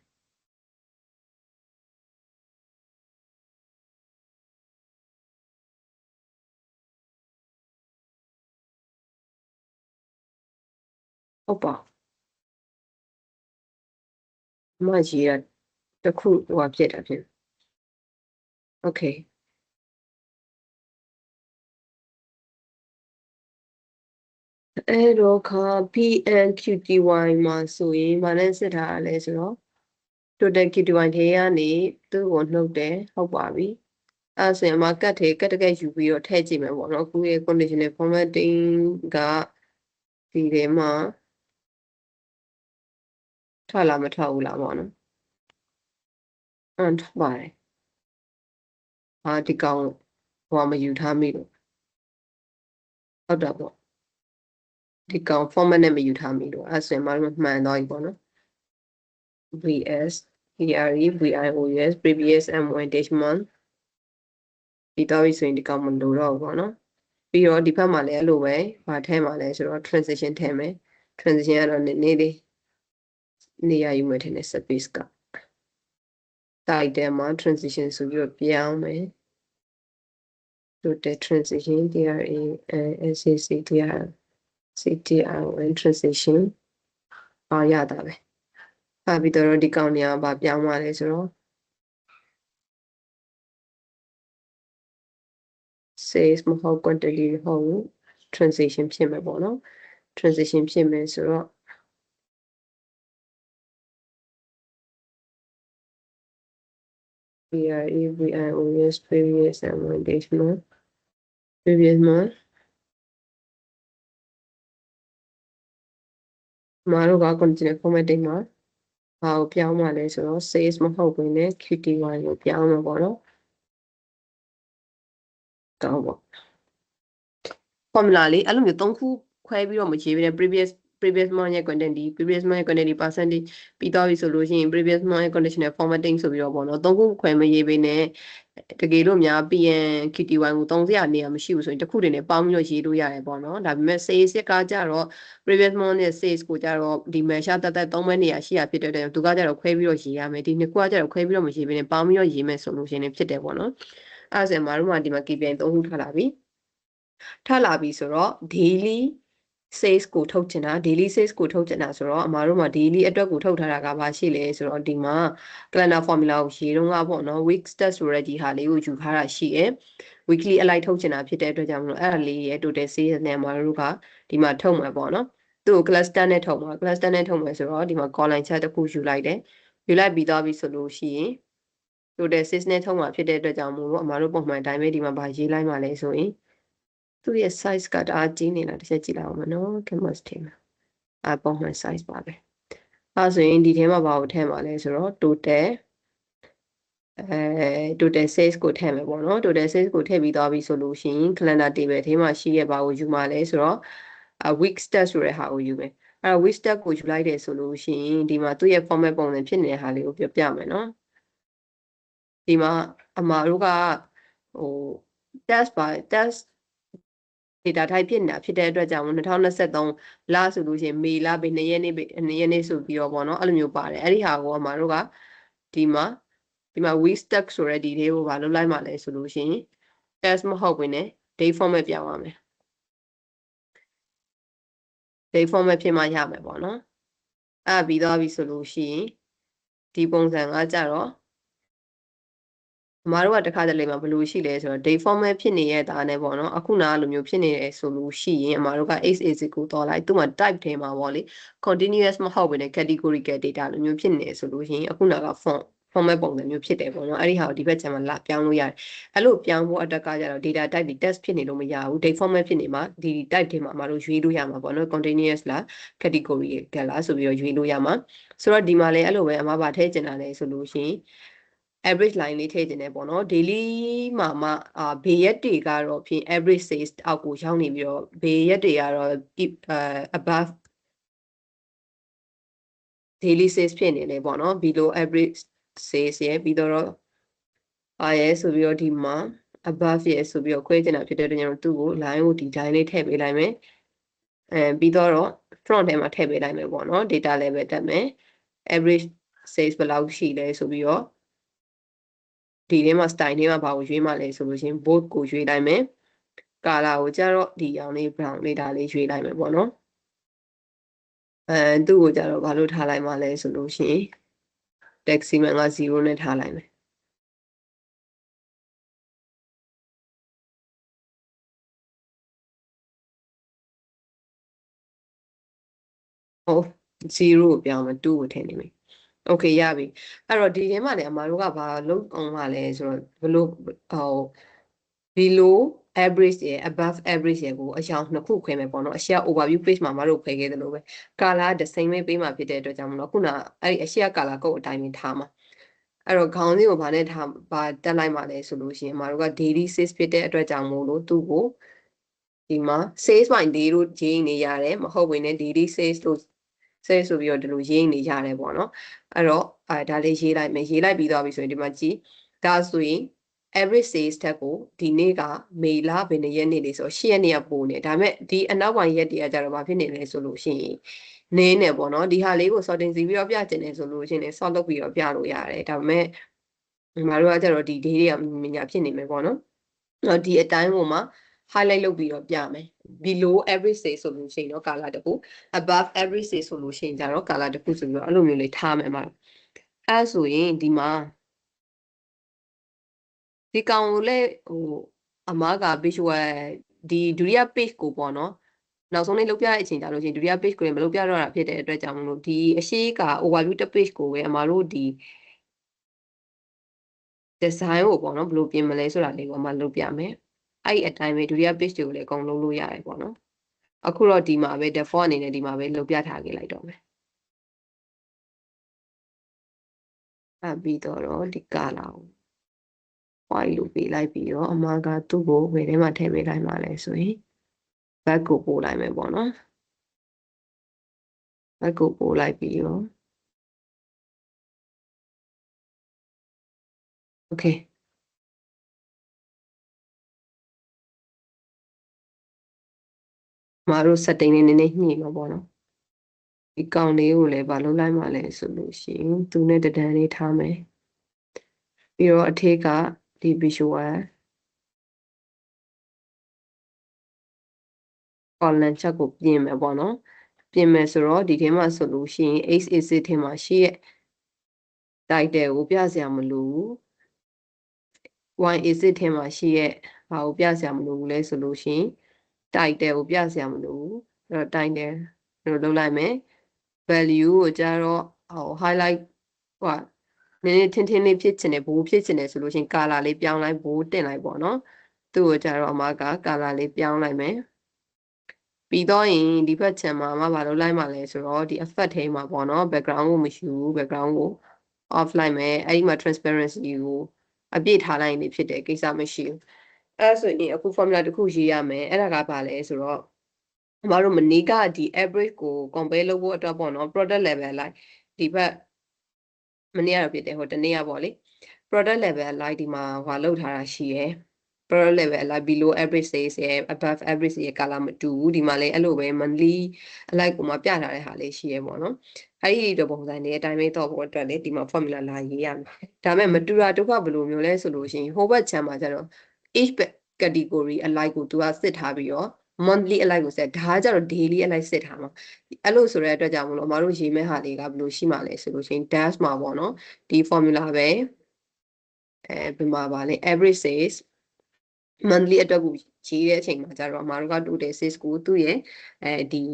ဟုတ်ပါမကြီးရတခုဟွာဖြစ်တာဖြစ်โอเคအဲ့တော့ခါ PNQTY မှာဆိုရင်ဘာနဲ့စစ်ထားရလဲဆိုတော့ total QTY ထဲကနေသူ့ကိုနှုတ်တယ်ဟုတ်ပါပြီအဲ့ဆိုရင်မကတ်ထဲကတ်တကက်ယူပြီးတော့ထည့်ကြည့်မယ်ပေါ့နော်အခုရဲ့ conditional formatting ကဒီထဲမှာထွက်လာမထွက်ဘူးလားပေါ့နော်ထွက်ပါတယ်ဒီကောင်ဟိုမယူထားမိလို့ဟုတ်တာပေါ့ဒီကောင် format နဲ့မယူထားမိလို့အဲ့ဆိုရင်မတို့မှန်သွားပြီပေါ့နော် VS ERE VIOS previous amputation month ပြီးတော့ပြီဆိုရင်ဒီကောင်မလိုတော့ဘူးပေါ့နော်ပြီးတော့ဒီဘက်မှာလည်းအဲ့လိုပဲဗာထဲမှာလဲဆိုတော့ transition ထဲမယ် transition ကတော့နည်းနည်းလေးနေရာယူမယ်ထင်တယ် space က title မှာ transition ဆိုပြီးတော့ပြောင်းမယ် total transition DRA SCC DR CTR transition ရတာပဲပြီးတော့ဒီကောင်နေရာဘာပြောင်းသွားလဲဆိုတော့ sales မဟုတ် quantity မဟုတ် transition ဖြစ်မယ်ပေါ့နော် transition ဖြစ်မယ်ဆိုတော့ VRE VIOS previous amendment previous month မှာတော့ continue formatting မှာဘာကိုပြောင်းမှလဲဆိုတော့ sales မဟုတ်ဘဲနဲ့ QTY ကိုပြောင်းမှာပေါ့နော်ကောင်းပေါ့ formula လေးအဲ့လိုမျိုး၃ခုခွဲပြီးတော့မရေးဘဲနဲ့ previous month ရဲ့ content ဒီ previous month ရဲ့ content ဒီ percentage ပြီးသွားပြီဆိုလို့ရှိရင် previous month ရဲ့ conditional formatting ဆိုပြီးတော့ပေါ့နော်၃ခုခွဲမရေးဘဲနဲ့တကယ်လို့များ PN QTY ကို300နေရာမရှိဘူးဆိုရင်တစ်ခုတည်းနဲ့ပေါင်းပြီးတော့ရေးလို့ရတယ်ပေါ့နော်ဒါပေမဲ့ sales ကကြတော့ previous month နဲ့ sales ကိုကြတော့ဒီ measure တက်3မဲနေရာရှိရဖြစ်တဲ့သူကကြတော့ခွဲပြီးတော့ရေးရမယ်ဒီနှစ်ခုကကြတော့ခွဲပြီးတော့မရေးဘဲနဲ့ပေါင်းပြီးတော့ရေးမယ်ဆိုလို့ရှိရင်ဖြစ်တယ်ပေါ့နော်အဲ့ဒါဆိုရင်မတို့ကဒီမှာ KPI 3ခုထားလာပြီဆိုတော့ daily sales ကိုထုတ်ချင်တာ daily sales ကိုထုတ်ချင်တာဆိုတော့အမားတို့မှာ daily အတွက်ကိုထုတ်ထားတာကဘာရှိလဲဆိုတော့ဒီမှာ calendar formula ကိုရေးတော့ကပေါ့နော် week stat ဆိုတဲ့ဒီဟာလေးကိုယူထားတာရှိရယ် weekly အလိုက်ထုတ်ချင်တာဖြစ်တဲ့အတွက်ကြောင့်မလို့အဲ့ဒါလေးရဲ့ total sales နဲ့အမားတို့ကဒီမှာထုတ်မှာပေါ့နော်သူ့ကို cluster နဲ့ထုတ်မှာ cluster နဲ့ထုတ်မှာဆိုတော့ဒီမှာ column chart တစ်ခုယူလိုက်တယ်ယူလိုက်ပြီးသွားပြီဆိုလို့ရှိရင် total sales နဲ့ထုတ်မှာဖြစ်တဲ့အတွက်ကြောင့်မို့လို့အမားတို့ပုံမှန်အတိုင်းပဲဒီမှာဗာရေးလိုက်မှာလဲဆိုရင်သူ့ရဲ့ size ကတအားကြီးနေတာတစ်ချက်ကြည့်လိုက်အောင်မနော် canvas ထဲမှာပုံမှန် size ပါပဲအဲဆိုရင်ဒီထဲမှာဘာကိုထည့်မှာလဲဆိုတော့ total sales ကိုထည့်မယ်ပေါ့နော် total sales ကိုထည့်ပြီးသွားပြီဆိုလို့ရှိရင် calendar table ထဲမှာရှိရဲ့ဘာကိုယူမှာလဲဆိုတော့week stat ဆိုတဲ့ဟာကိုယူမယ်အဲ့တော့ week stat ကိုယူလိုက်တယ်ဆိုလို့ရှိရင်ဒီမှာသူ့ရဲ့ format ပုံစံဖြစ်နေတဲ့ဟာလေးကိုပြောပြမယ်နော်ဒီမှာအမာတို့ကtest data type ဖြစ်နေတာဖြစ်တဲ့အတွက်ကြောင့်2023လဆိုလို့ရှိရင်မေလပဲ2ရက်နေ့ဆိုပြီးတော့ပေါ့နော်အဲ့လိုမျိုးပါတယ်အဲ့ဒီဟာကိုအမာတို့ကဒီမှာ week stack ဆိုတဲ့ဒီလေးကိုဘာလုပ်လိုက်မှလဲဆိုလို့ရှိရင် test မဟုတ်ဘဲနဲ့ date format ပြောင်းရမယ် date format ဖြစ်မှရမယ်ပေါ့နော်အဲ့ပြီးသွားပြီဆိုလို့ရှိရင်ဒီပုံစံကကြတော့အမားတို့ကတခါတလေမှာဘယ်လိုရှိလဲဆိုတော့ date format ဖြစ်နေရဲ့ဒါနဲ့ပေါ့နော်အခုနာလိုမျိုးဖြစ်နေတယ်ဆိုလို့ရှိရင်အမားတို့က XAC ကိုတော်လိုက်သူ့မှာ type ထဲမှာပေါ့လေ continuous မဟုတ်ဘဲနဲ့ categorical data လိုမျိုးဖြစ်နေတယ်ဆိုလို့ရှိရင်အခုနာက format ပုံစံမျိုးဖြစ်တယ်ပေါ့နော်အဲ့ဒီဟာကိုဒီဘက်ကျမှလာပြောင်းလို့ရတယ်အဲ့လိုပြောင်းဖို့အတွက်ကကြတော့ data type ဒီ test ဖြစ်နေလို့မရဘူး date format ဖြစ်နေမှာဒီ type ထဲမှာအမားတို့ရွေးလို့ရမှာပေါ့နော် continuous လား categorical လားဆိုပြီးတော့ရွေးလို့ရမှာဆိုတော့ဒီမှာလည်းအဲ့လိုပဲအမားဗာထည့်ကျင်တာလဲဆိုလို့ရှိရင်average line လေးထည့်ခြင်းနဲ့ပေါ့နော် daily မှာမှဘေးရက်တွေကတော့ဖြင့် average sales အောက်ကိုရောက်နေပြီးတော့ဘေးရက်တွေကတော့ above daily sales ဖြစ်နေတယ်ပေါ့နော် below average sales ရဲ့ပြီးတော့ရဲဆိုပြီးတော့ဒီမှာ above ရဲ့ဆိုပြီးတော့ခွဲချင်တာဖြစ်တဲ့အတွက်ကျွန်တော်သူ့ကို line ကိုဒီ line လေးထည့်ပေးလိုက်မယ်ပြီးတော့ front ထဲမှာထည့်ပေးလိုက်မယ်ပေါ့နော် data level တက်မယ် average sales ဘယ်လောက်ရှိလဲဆိုပြီးတော့ဒီထဲမှာ style ထဲမှာဘာကိုရွေးမှလဲဆိုလို့ရှိရင် bold ကိုရွေးလိုက်မယ် color ကိုကြတော့ဒီရောင်လေး brown လေးဒါလေးရွေးလိုက်မယ်ပေါ့နော်သူ့ကိုကြတော့ဘာလို့ထားလိုက်မှလဲဆိုလို့ရှိရင် maximum က0နဲ့ထားလိုက်မယ်ဟုတ်0ကိုပြောင်းမယ်2ကိုထည့်နေမယ်โอเคရပြီအဲ့တော့ဒီထဲမှာလည်းအမားတို့ကဘာလုံးအောင်မှလဲဆိုတော့ဘလို့below average ရယ် above average ရယ်ကိုအရောင်နှစ်ခုခွဲမယ်ပေါ့နော်အရှက် overview page မှာမတို့ခွဲခဲ့တယ်လို့ပဲ color တစ်စိမ့်ပဲပေးမှာဖြစ်တဲ့အတွက်ကြောင့်မလို့ခုနအဲ့ဒီအရှက် color ကုတ်အတိုင်းပဲထားမှာအဲ့တော့ခေါင်းလေးကိုဗာနဲ့ထားဗာတက်လိုက်မှလဲဆိုလို့ရှိရင်အမားတို့က daily sales ဖြစ်တဲ့အတွက်ကြောင့်မို့လို့သူ့ကိုဒီမှာ sales by day လို့ရေးနေရတယ်မဟုတ်ဝင်နဲ့ daily sales လို့sales ဆိုပြီးတော့ဒီလိုရေးနေရတယ်ပေါ့နော်အဲ့တော့ဒါလေးရေးလိုက်မယ်ရေးလိုက်ပြီးသွားပြီဆိုရင်ဒီမှာကြည့်ဒါဆိုရင် average sales တက်ကိုဒီနေ့ကမေလဘယ်နှစ်ရက်နေ့လဲဆို10ရက်နေ့ကပို့နေဒါပေမဲ့ဒီအနောက်ပိုင်းရက်တွေကကြတော့ဘာဖြစ်နေလဲဆိုလို့ရှိရင်နင်းနေပေါ့နော်ဒီဟာလေးကို sorting စီပြီးတော့ပြကျင်နေဆိုလို့ရှိရင် sort လုပ်ပြီးတော့ပြလို့ရတယ်ဒါပေမဲ့ညီမတို့ကကြတော့ဒီ day တွေကမြင်ညာဖြစ်နေမယ်ပေါ့နော်ဒီအတိုင်းကိုမှ highlight လုပ်ပြီးတော့ပြမယ် below average sales ဆိုလို့ရှိရင်တော့ color တစ်ခု above average sales ဆိုလို့ရှိရင်ကြတော့ color တစ်ခုဆိုပြီးတော့အဲ့လိုမျိုးလေးထားမယ်မှာအဲ့ဆိုရင်ဒီမှာဒီကောင်ကိုလည်းအမားက visual ဒီဒုတိယ page ကိုပေါ့နော်နောက်ဆုံးလေးလုပ်ပြတဲ့အချိန်ကြာလို့ရှိရင်ဒုတိယ page ကိုလည်းမလုပ်ပြတော့တာဖြစ်တဲ့အတွက်ကြောင့်မလို့ဒီအရှိက overview တစ် page ကိုပဲအမားတို့ဒီ design ကိုပေါ့နော်ဘယ်လိုပြင်မလဲဆိုတာလေးကိုအမားလုပ်ပြမယ်အဲ့ဒီအတိုင်းပဲဒုတိယ page တွေကိုလည်းအကုန်လုံးလို့ရတယ်ပေါ့နော်အခုတော့ဒီမှာပဲ default အနေနဲ့ဒီမှာပဲလုပ်ပြထားခဲ့လိုက်တော့မယ်ပြီးတော့ဒီ color ကို white လို့ပေးလိုက်ပြီးတော့အမားကသူ့ကိုဘယ်ထဲမှာထည့်ပေးလိုက်မှာလဲဆိုရင် back ကိုပို့လိုက်မယ်ပေါ့နော် back ကိုပို့လိုက်ပြီးတော့ okay မတို့ setting လေးနည်းနည်းညှိမှာပေါ့နော်ဒီကောင်လေးကိုလည်းမလုပ်လိုက်မှာလဲဆိုလို့ရှိရင်သူနဲ့တဒန်းလေးထားမယ်ပြီးတော့အထက်ကဒီ visual column ချက်ကိုပြင်မယ်ပေါ့နော်ပြင်မယ်ဆိုတော့ဒီထဲမှာဆိုလို့ရှိရင် x axis ထဲမှာရှိရဲ့ title ကိုပြစရာမလိုဘူး y axis ထဲမှာရှိရဲ့ဘာကိုပြစရာမလိုဘူးလဲဆိုလို့ရှိရင် title ကိုပြစရာမလိုဘူးအဲ့တော့ title လို့လုပ်လိုက်မယ် value ကိုကြတော့highlight ဟိုနည်းနည်းထင်းထင်းလေးဖြစ်ချင်တယ်ဘိုးဖြစ်ချင်တယ်ဆိုလို့ရှိရင် color လေးပြောင်းလိုက်ဘိုးတင်လိုက်ပေါ့နော်သူ့ကိုကြတော့အမက color လေးပြောင်းလိုက်မယ်ပြီးတော့ရင်ဒီဘက်ခြမ်းမှာအမဘာလုပ်လိုက်မှာလဲဆိုတော့ဒီ effect ထဲမှာပေါ့နော် background ကိုမရှိဘူး background ကို off လိုက်မယ်အဲ့ဒီမှာ transparency ကိုအပြည့်ထားလိုက်နေဖြစ်တယ်ကိစ္စမရှိဘူးအဲ့ဆိုရင်အခု formula တစ်ခုရေးရမယ်အဲ့ဒါကဘာလဲဆိုတော့အမတို့မနေ့ကဒီ average ကို compare လုပ်ဖို့အတွက်ပေါ့နော် product level လိုက်ဒီဘက်မနေ့ကတော့ဖြစ်တယ်ဟိုတနေ့ကပေါ့လေ product level လိုက်ဒီမှာဟိုလောက်ထားတာရှိရယ် product level လိုက် below average sales ရယ် above average ရယ် color မတူဘူးဒီမှာလည်းအဲ့လိုပဲ monthly အလိုက်ကိုမှပြထားတဲ့ဟာလေးရှိရယ်ပေါ့နော်အဲ့ဒီတော့ပုံစံတွေအတိုင်းပဲတော့ဖို့အတွက်လေဒီမှာ formula လာရေးရမယ်ဒါပေမဲ့မတူတာဒုက္ခဘယ်လိုမျိုးလဲဆိုလို့ရှိရင်ဟိုဘက်ခြမ်းမှာကျတော့ each category အလိုက်ကိုသူကစစ်ထားပြီးတော့ monthly အလိုက်ကိုစစ်ဒါကကျတော့ daily အလိုက်စစ်ထားမှာအဲ့လိုဆိုတဲ့အတွက်ကြောင့်မလို့အမတို့ရေးမဲ့ဟာလေးကဘယ်လိုရှိမှာလဲဆိုလို့ရှိရင် dash မှာပေါ့နော်ဒီ formula ပဲဘယ်မှာပါလဲ average sales monthly အတွက်ကိုရေးတဲ့အချိန်မှာကျတော့အမတို့က total sales ကိုသူ့ရဲ့ဒီ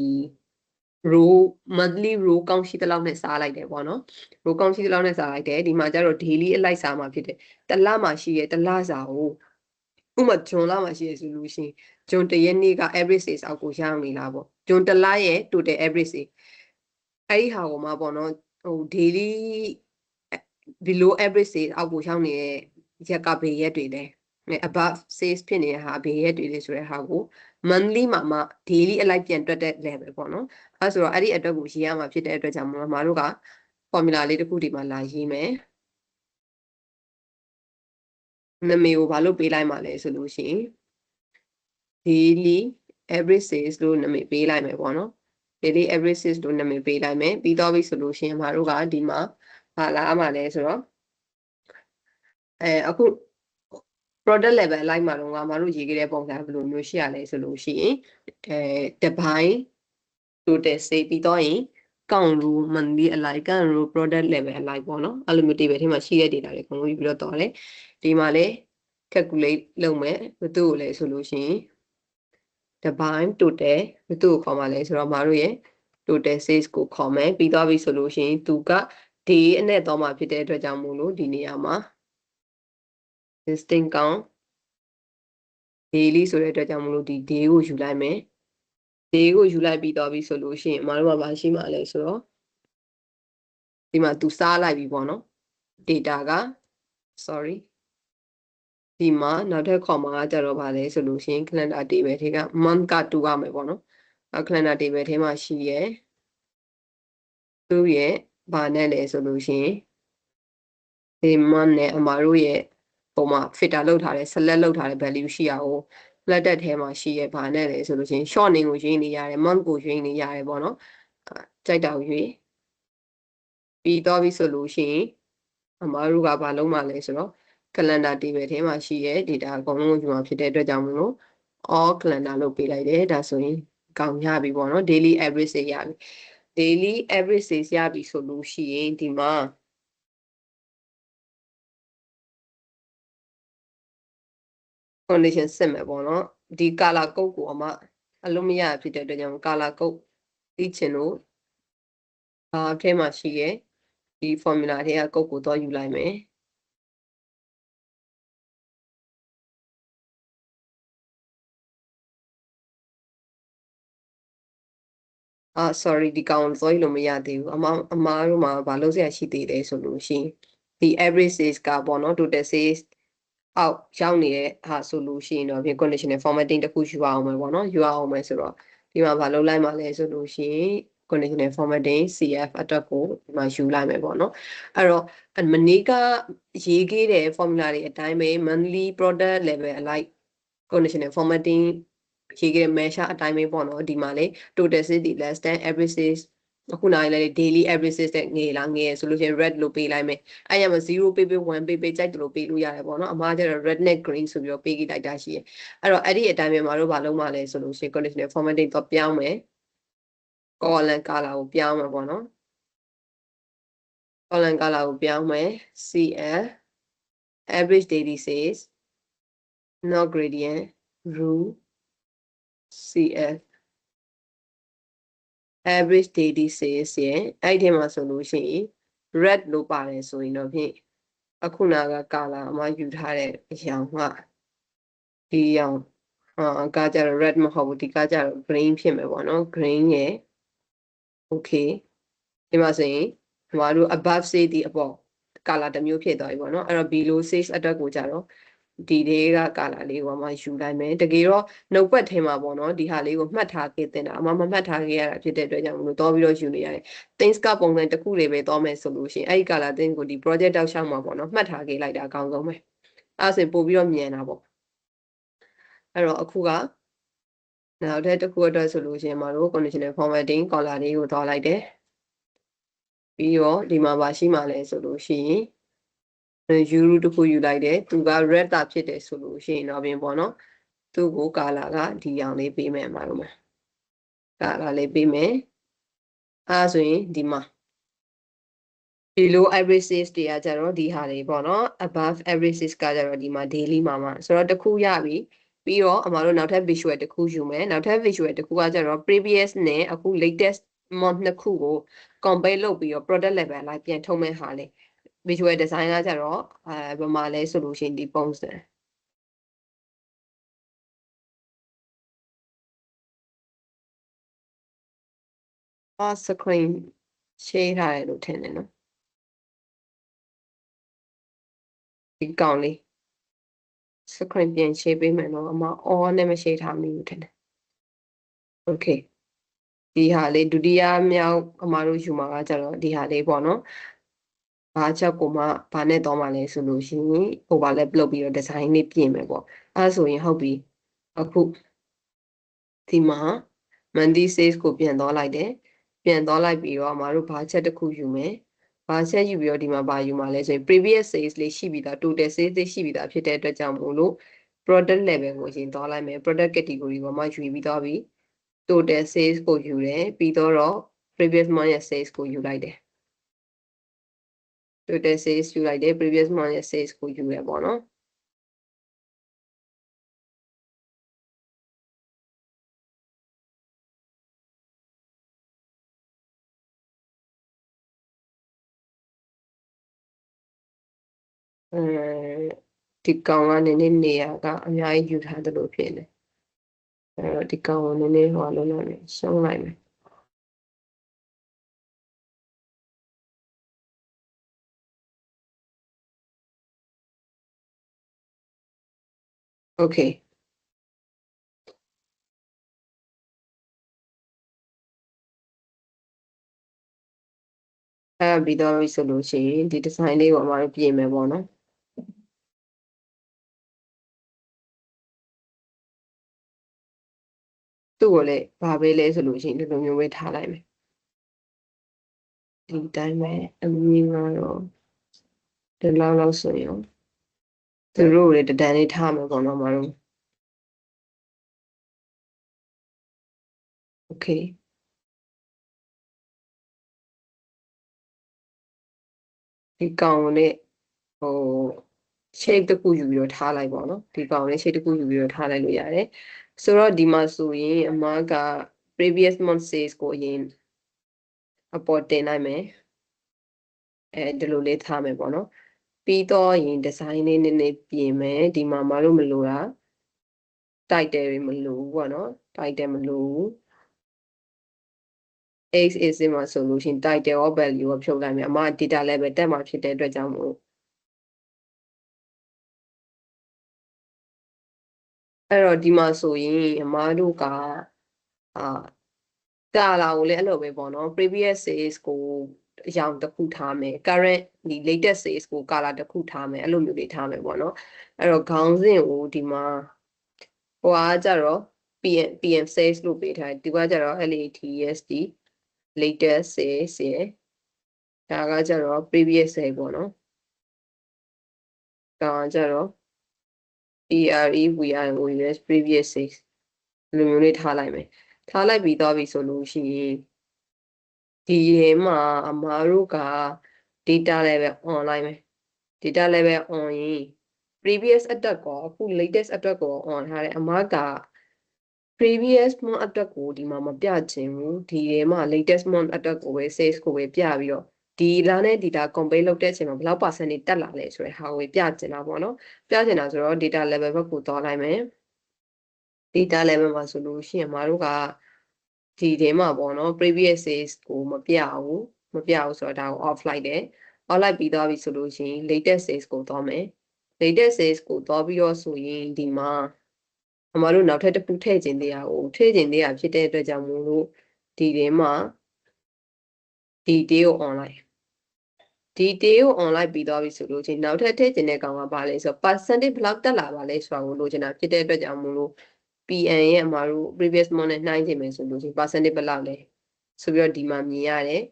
row monthly row ကောင်းရှိတဲ့လောက်နဲ့စားလိုက်တယ်ပေါ့နော် row ကောင်းရှိတဲ့လောက်နဲ့စားလိုက်တယ်ဒီမှာကျတော့ daily အလိုက်စားမှာဖြစ်တယ်တစ်လမှာရှိရဲ့တစ်လစာကိုဥပမာဂျွန်လမှာရှိရဆိုလို့ရှိရင်ဂျွန်တရက်နေ့က average sales အောက်ကိုရောက်နေလားပေါ့ဂျွန်တစ်လရဲ့ total average sales အဲ့ဒီဟာကိုမှပေါ့နော်ဟို daily below average sales အောက်ကိုရောက်နေတဲ့ရက်ကဘယ်ရက်တွေလဲabove sales ဖြစ်နေတဲ့ဟာဘယ်ရက်တွေလဲဆိုတဲ့ဟာကို monthly မှာမှ daily အလိုက်ပြန်တွက်တဲ့ level ပေါ့နော်အဲဆိုတော့အဲ့ဒီအတွက်ကိုရေးရမှာဖြစ်တဲ့အတွက်ကြောင့်မလို့မတို့က formula လေးတစ်ခုဒီမှာလာရေးမယ်နာမည်ကိုဘာလို့ပေးလိုက်မှာလဲဆိုလို့ရှိရင် daily average sales လို့နာမည်ပေးလိုက်မယ်ပေါ့နော် daily average sales လို့နာမည်ပေးလိုက်မယ်ပြီးတော့ပြီဆိုလို့ရှိရင်မတို့ကဒီမှာဘာလာမှာလဲဆိုတော့အခု product level အလိုက်မှာတော့မတို့ရေးခဲ့တဲ့ပုံစံဘယ်လိုမျိုးရှိရလဲဆိုလို့ရှိရင်တစ်ပိုင်း total sales ပြီးတော့ရင်count row monthly အလိုက် count row product level အလိုက်ပေါ့နော်အဲ့လိုမျိုး table ထဲမှာရှိတဲ့ data တွေအကုန်လုံးပြီးတော့တော့လေဒီမှာလေ calculate လုပ်မယ်ဘယ်သူ့ကိုလဲဆိုလို့ရှိရင်တစ်ပိုင်း total ဘယ်သူ့ကိုခေါ်မှာလဲဆိုတော့မတို့ရဲ့ total sales ကိုခေါ်မယ်ပြီးတော့ပြီဆိုလို့ရှိရင်သူက day အနဲ့တော့မှာဖြစ်တဲ့အတွက်ကြောင့်မို့လို့ဒီနေရာမှာ distinct count daily ဆိုတဲ့အတွက်ကြောင့်မလို့ဒီ day ကိုယူလိုက်မယ် day ကိုယူလိုက်ပြီးတော့ပြီဆိုလို့ရှိရင်အမတို့ကဘာရှိမှလဲဆိုတော့ဒီမှာသူစားလိုက်ပြီပေါ့နော် data က sorry ဒီမှာနောက်ထပ် comma ကကြတော့ဗာလဲဆိုလို့ရှိရင် calendar table ထဲက month ကတူရမယ်ပေါ့နော် calendar table ထဲမှာရှိရဲသူရဲ့ဗာနဲ့လဲဆိုလို့ရှိရင်ဒီ month နဲ့အမတို့ရဲ့ ပုံမှာ filter လုပ်ထားတယ် select လုပ်ထားတဲ့ value ရှိရအောင် flatted ထဲမှာရှိရဘာနဲ့လဲဆိုလို့ချင်း short name ကိုရွေးနေရတယ် month ကိုရွေးနေရတယ်ပေါ့နော်ကြိုက်တာကိုရွေးပြီးတော့ပြီဆိုလို့ရှိရင်အမားတို့ကဘာလုပ်မှလဲဆိုတော့ calendar table ထဲမှာရှိရဲ့ data အကုန်လုံးကိုယူမှာဖြစ်တဲ့အတွက်ကြောင့်မလို့ all calendar လုပ်ပေးလိုက်တယ်ဒါဆိုရင်ကောင်းရပြီပေါ့နော် daily average တွေရပြီ daily average တွေရပြီဆိုလို့ရှိရင်ဒီမှာcondition စစ်မယ်ပေါ့နော်ဒီ color code ကိုအမအလုံးမရဖြစ်တဲ့အတွက်ကြောင့် color code သိချင်လို့အထဲမှာရှိရဲ့ဒီ formula ထဲက code ကိုတော့ယူလိုက်မယ်sorry ဒီကောင်စောကြီးလို့မရသေးဘူးအမားတို့မှာဘာလို့ဆရာရှိသေးလဲဆိုလို့ရှိရင်ဒီ average sales ကပေါ့နော် total sales အောက်ရောက်နေတဲ့ဟာဆိုလို့ရှိရင်တော့ပြင် conditional formatting တစ်ခုယူအောင်မယ်ပေါ့နော်ယူအောင်မယ်ဆိုတော့ဒီမှာဘာလုပ်လိုက်မှလဲဆိုလို့ရှိရင် conditional formatting CF အတွက်ကိုဒီမှာယူလိုက်မယ်ပေါ့နော်အဲ့တော့မနေ့ကရေးခဲ့တဲ့ formula တွေအတိုင်းပဲ monthly product level အလိုက် conditional formatting ရေးခဲ့တဲ့ measure အတိုင်းပဲပေါ့နော်ဒီမှာလေ total sales ဒီ less than average sales အခုနိုင်လေ daily average sales တဲ့ငယ်လားငယ်ဆိုလို့ရှိရင် red လို့ပေးလိုက်မယ်အဲ့ရမှာ0ပေးပေး1ပေးပေးကြိုက်တယ်လို့ပေးလို့ရတယ်ပေါ့နော်အမားကျတော့ red နဲ့ green ဆိုပြီးတော့ပေးကြည့်လိုက်တာရှိရအဲ့တော့အဲ့ဒီအတိုင်းပဲမတို့ဘာလုပ်မှလဲဆိုလို့ရှိရင် conditional formatting တော့ပြောင်းမယ် column color ကိုပြောင်းမယ်ပေါ့နော် column color ကိုပြောင်းမယ် CL average daily sales not gradient rule CL average daily sales ရဲ့အဲ့ဒီမှာဆိုလို့ရှိရင် red လို့ပါတယ်ဆိုရင်တော့ဖြင့်အခုနာက color အမယူထားတဲ့အရောင်ကဒီရောင်ကကြတော့ red မဟုတ်ဘူးဒီကကြတော့ green ဖြစ်မယ်ပေါ့နော် green ရဲ့ okay ဒီမှာဆိုရင်ဒီမှာတို့ above say ဒီအပေါ် color တစ်မျိုးဖြစ်သွားပြီပေါ့နော်အဲ့တော့ below say အတွက်ကိုကြတော့ဒီတွေက color လေးကိုမှယူလိုက်မယ်တကယ်တော့နှုတ်ပတ်ထဲမှာပေါ့နော်ဒီဟာလေးကိုမှတ်ထားခဲ့တဲ့တာအမမမှတ်ထားခဲ့ရတာဖြစ်တဲ့အတွက်ကြောင့်မလို့တော့ပြီးတော့ယူနေရတယ် things ကပုံစံတစ်ခုတွေပဲတော့မယ်ဆိုလို့ရှိရင်အဲ့ဒီ color thing ကိုဒီ project တောက်လျှောက်မှာပေါ့နော်မှတ်ထားခဲ့လိုက်တာအကောင်းဆုံးပဲအဲ့ဒါဆိုပို့ပြီးတော့မြန်တာပေါ့အဲ့တော့အခုကနောက်တစ်ခုအတွက်ဆိုလို့ရှိရင်မတို့ conditional formatting color လေးကိုတော့လိုက်တယ်ပြီးတော့ဒီမှာပါရှိမှလဲဆိုလို့ရှိရင်ယူရူတစ်ခုယူလိုက်တယ်သူက red တာဖြစ်တယ်ဆိုလို့ရှိရင်တော့ပြင်ပေါ့နော်သူ့ကို color ကဒီအောင်လေးပေးမယ်မှာတော့မှာ color လေးပေးမယ်အဲ့ဆိုရင်ဒီမှာ below average sales တွေကကြတော့ဒီဟာတွေပေါ့နော် above average sales ကကြတော့ဒီမှာ daily မှာဆိုတော့တစ်ခုရပြီပြီးတော့အမတို့နောက်ထပ် visual တစ်ခုယူမယ်နောက်ထပ် visual တစ်ခုကကြတော့ previous နဲ့အခု latest month နှစ်ခုကို compare လုပ်ပြီးတော့ product level လိုက်ပြန်ထုတ်မဲ့ဟာလေ visual design ကကြတော့ဘယ်မှာလဲဆိုလို့ရှိရင်ဒီပုံစံscreen share ထားတယ်လို့ထင်တယ်နော်ဒီကောင်လေး screen ပြန် share ပေးမယ်နော်အမ all နဲ့မ share ထားမိဘူးထင်တယ် okay ဒီဟာလေးဒုတိယမြောက်အမတို့ယူမှာကကြတော့ဒီဟာလေးပေါ့နော်ဘာချက်ကိုမှဘာနဲ့တော့မှလဲဆိုလို့ရှိရင် overlap လုပ်ပြီးတော့ design လေးပြင်မယ်ပေါ့အဲဆိုရင်ဟုတ်ပြီအခုဒီမှာ monthly sales ကိုပြန်တော့လိုက်တယ်ပြန်တော့လိုက်ပြီးတော့အမတို့ဘာချက်တစ်ခုယူမယ်ဘာချက်ယူပြီးတော့ဒီမှာဘာယူမှာလဲဆိုရင် previous sales လေးရှိပြီးသား total sales လေးရှိပြီးသားဖြစ်တဲ့အတွက်ကြောင့်မို့လို့ product level ကိုရင်တော့လိုက်မယ် product category ကိုမှယူပြီးတော့ပြီ total sales ကိုယူတယ်ပြီးတော့ previous month ရဲ့ sales ကိုယူလိုက်တယ် total sales ယူလိုက်တယ် previous month ရဲ့ sales ကိုယူရပေါ့နော်ဒီကောင်ကနည်းနည်းနေရာကအများကြီးယူထားတယ်လို့ဖြစ်နေအဲ့တော့ဒီကောင်ကိုနည်းနည်းဟောလုံးလုံးနဲ့ရှုံးလိုက်မယ် okay အဲ့ပြီးတော့ဆိုလို့ရှိရင်ဒီ design လေးကိုအမတို့ပြင်မယ်ပေါ့နော် သူ့ကိုလည်းဘာပဲလဲဆိုလို့ရှိရင်ဒီလိုမျိုးပဲထားလိုက်မယ်ဒီတိုင်းပဲအမြင်ကတော့ဒီလောက်ဆိုရင်သူတို့လည်းတဒန်းလေးထားမယ်ပေါ့နော်မတို့ Okay ဒီကောင်နဲ့ဟို shape တစ်ခုယူပြီးတော့ထားလိုက်ပေါ့နော်ဒီကောင်နဲ့ shape တစ်ခုယူပြီးတော့ထားလိုက်လို့ရတယ်ဆိုတော့ဒီမှာဆိုရင်အမက previous month sales ကိုအရင်အပေါ်တင်လိုက်မယ်ဒီလိုလေးထားမယ်ပေါ့နော်ပြီးတော့ရင် design လေးနည်းနည်းပြင်မယ်ဒီမှာမလို့မလို့တာ title တွေမလို့ဘူးပေါ့နော် title မလို့ဘူး x is မှာဆိုလို့ရှိရင် title ရော value ရောဖြုတ်လိုက်မယ်အမ data level တက်မှာဖြစ်တဲ့အတွက်ကြောင့်မို့အဲ့တော့ဒီမှာဆိုရင်အမတို့ကကာလာကိုလည်းအဲ့လိုပဲပေါ့နော် previous sales ကိုအရောင်တစ်ခုထားမယ် current ဒီ latest sales ကိုကာလာတစ်ခုထားမယ်အဲ့လိုမျိုးလေးထားမယ်ပေါ့နော်အဲ့တော့ခေါင်းစဉ်ကိုဒီမှာဟိုအားကြတော့ PM sales လို့ပေးထားတယ်ဒီကကြတော့ LATST latest sales ရယ်ဒါကကြတော့ previous sales ပေါ့နော်ဒါကကြတော့ PREVIOS previous sales ဒီလိုမျိုးလေးထားလိုက်မယ်ထားလိုက်ပြီးသွားပြီဆိုလို့ရှိရင်ဒီထဲမှာအမားတို့က data level online ပဲ data level on ရင် previous အတွက်ကောအခု latest အတွက်ကော on ထားတယ်အမားက previous month အတွက်ကိုဒီမှာမပြချင်ဘူးဒီထဲမှာ latest month အတွက်ကိုပဲ sales ကိုပဲပြပြီးတော့ဒီလာနဲ့ data compare လုပ်တဲ့အချိန်မှာဘယ်လောက် percentage တက်လာလဲဆိုတဲ့ဟာကိုပြချင်တာပေါ့နော်ပြချင်တာဆိုတော့ data level ဘက်ကိုသွားလိုက်မယ် data level မှာဆိုလို့ရှိရင်မတို့ကဒီထဲမှာပေါ့နော် previous sales ကိုမပြဘူးဆိုတော့ဒါကို off လိုက်တယ် off လိုက်ပြီးသွားပြီဆိုလို့ရှိရင် latest sales ကိုသွားမယ် latest sales ကိုသွားပြီးတော့ဆိုရင်ဒီမှာအမတို့နောက်ထပ်တစ်ခုထည့်ခြင်းတရားကိုထည့်ခြင်းတရားဖြစ်တဲ့အတွက်ကြောင့်မို့လို့ဒီထဲမှာ detail ကို online detail ကို online ပြီးသွားပြီဆိုလို့ချင်းနောက်ထပ်ထည့်ခြင်းတဲ့ကောင်ကဘာလဲဆိုတော့ percentage ဘယ်လောက်တက်လာပါလဲဆိုတာကိုလိုချင်တာဖြစ်တဲ့အတွက်ကြောင့်မို့လို့ PN ရဲ့အမတို့ previous month နဲ့နှိုင်းခြင်းပဲဆိုလို့ချင်း percentage ဘယ်လောက်လဲဆိုပြီးတော့ဒီမှာမြင်ရတယ်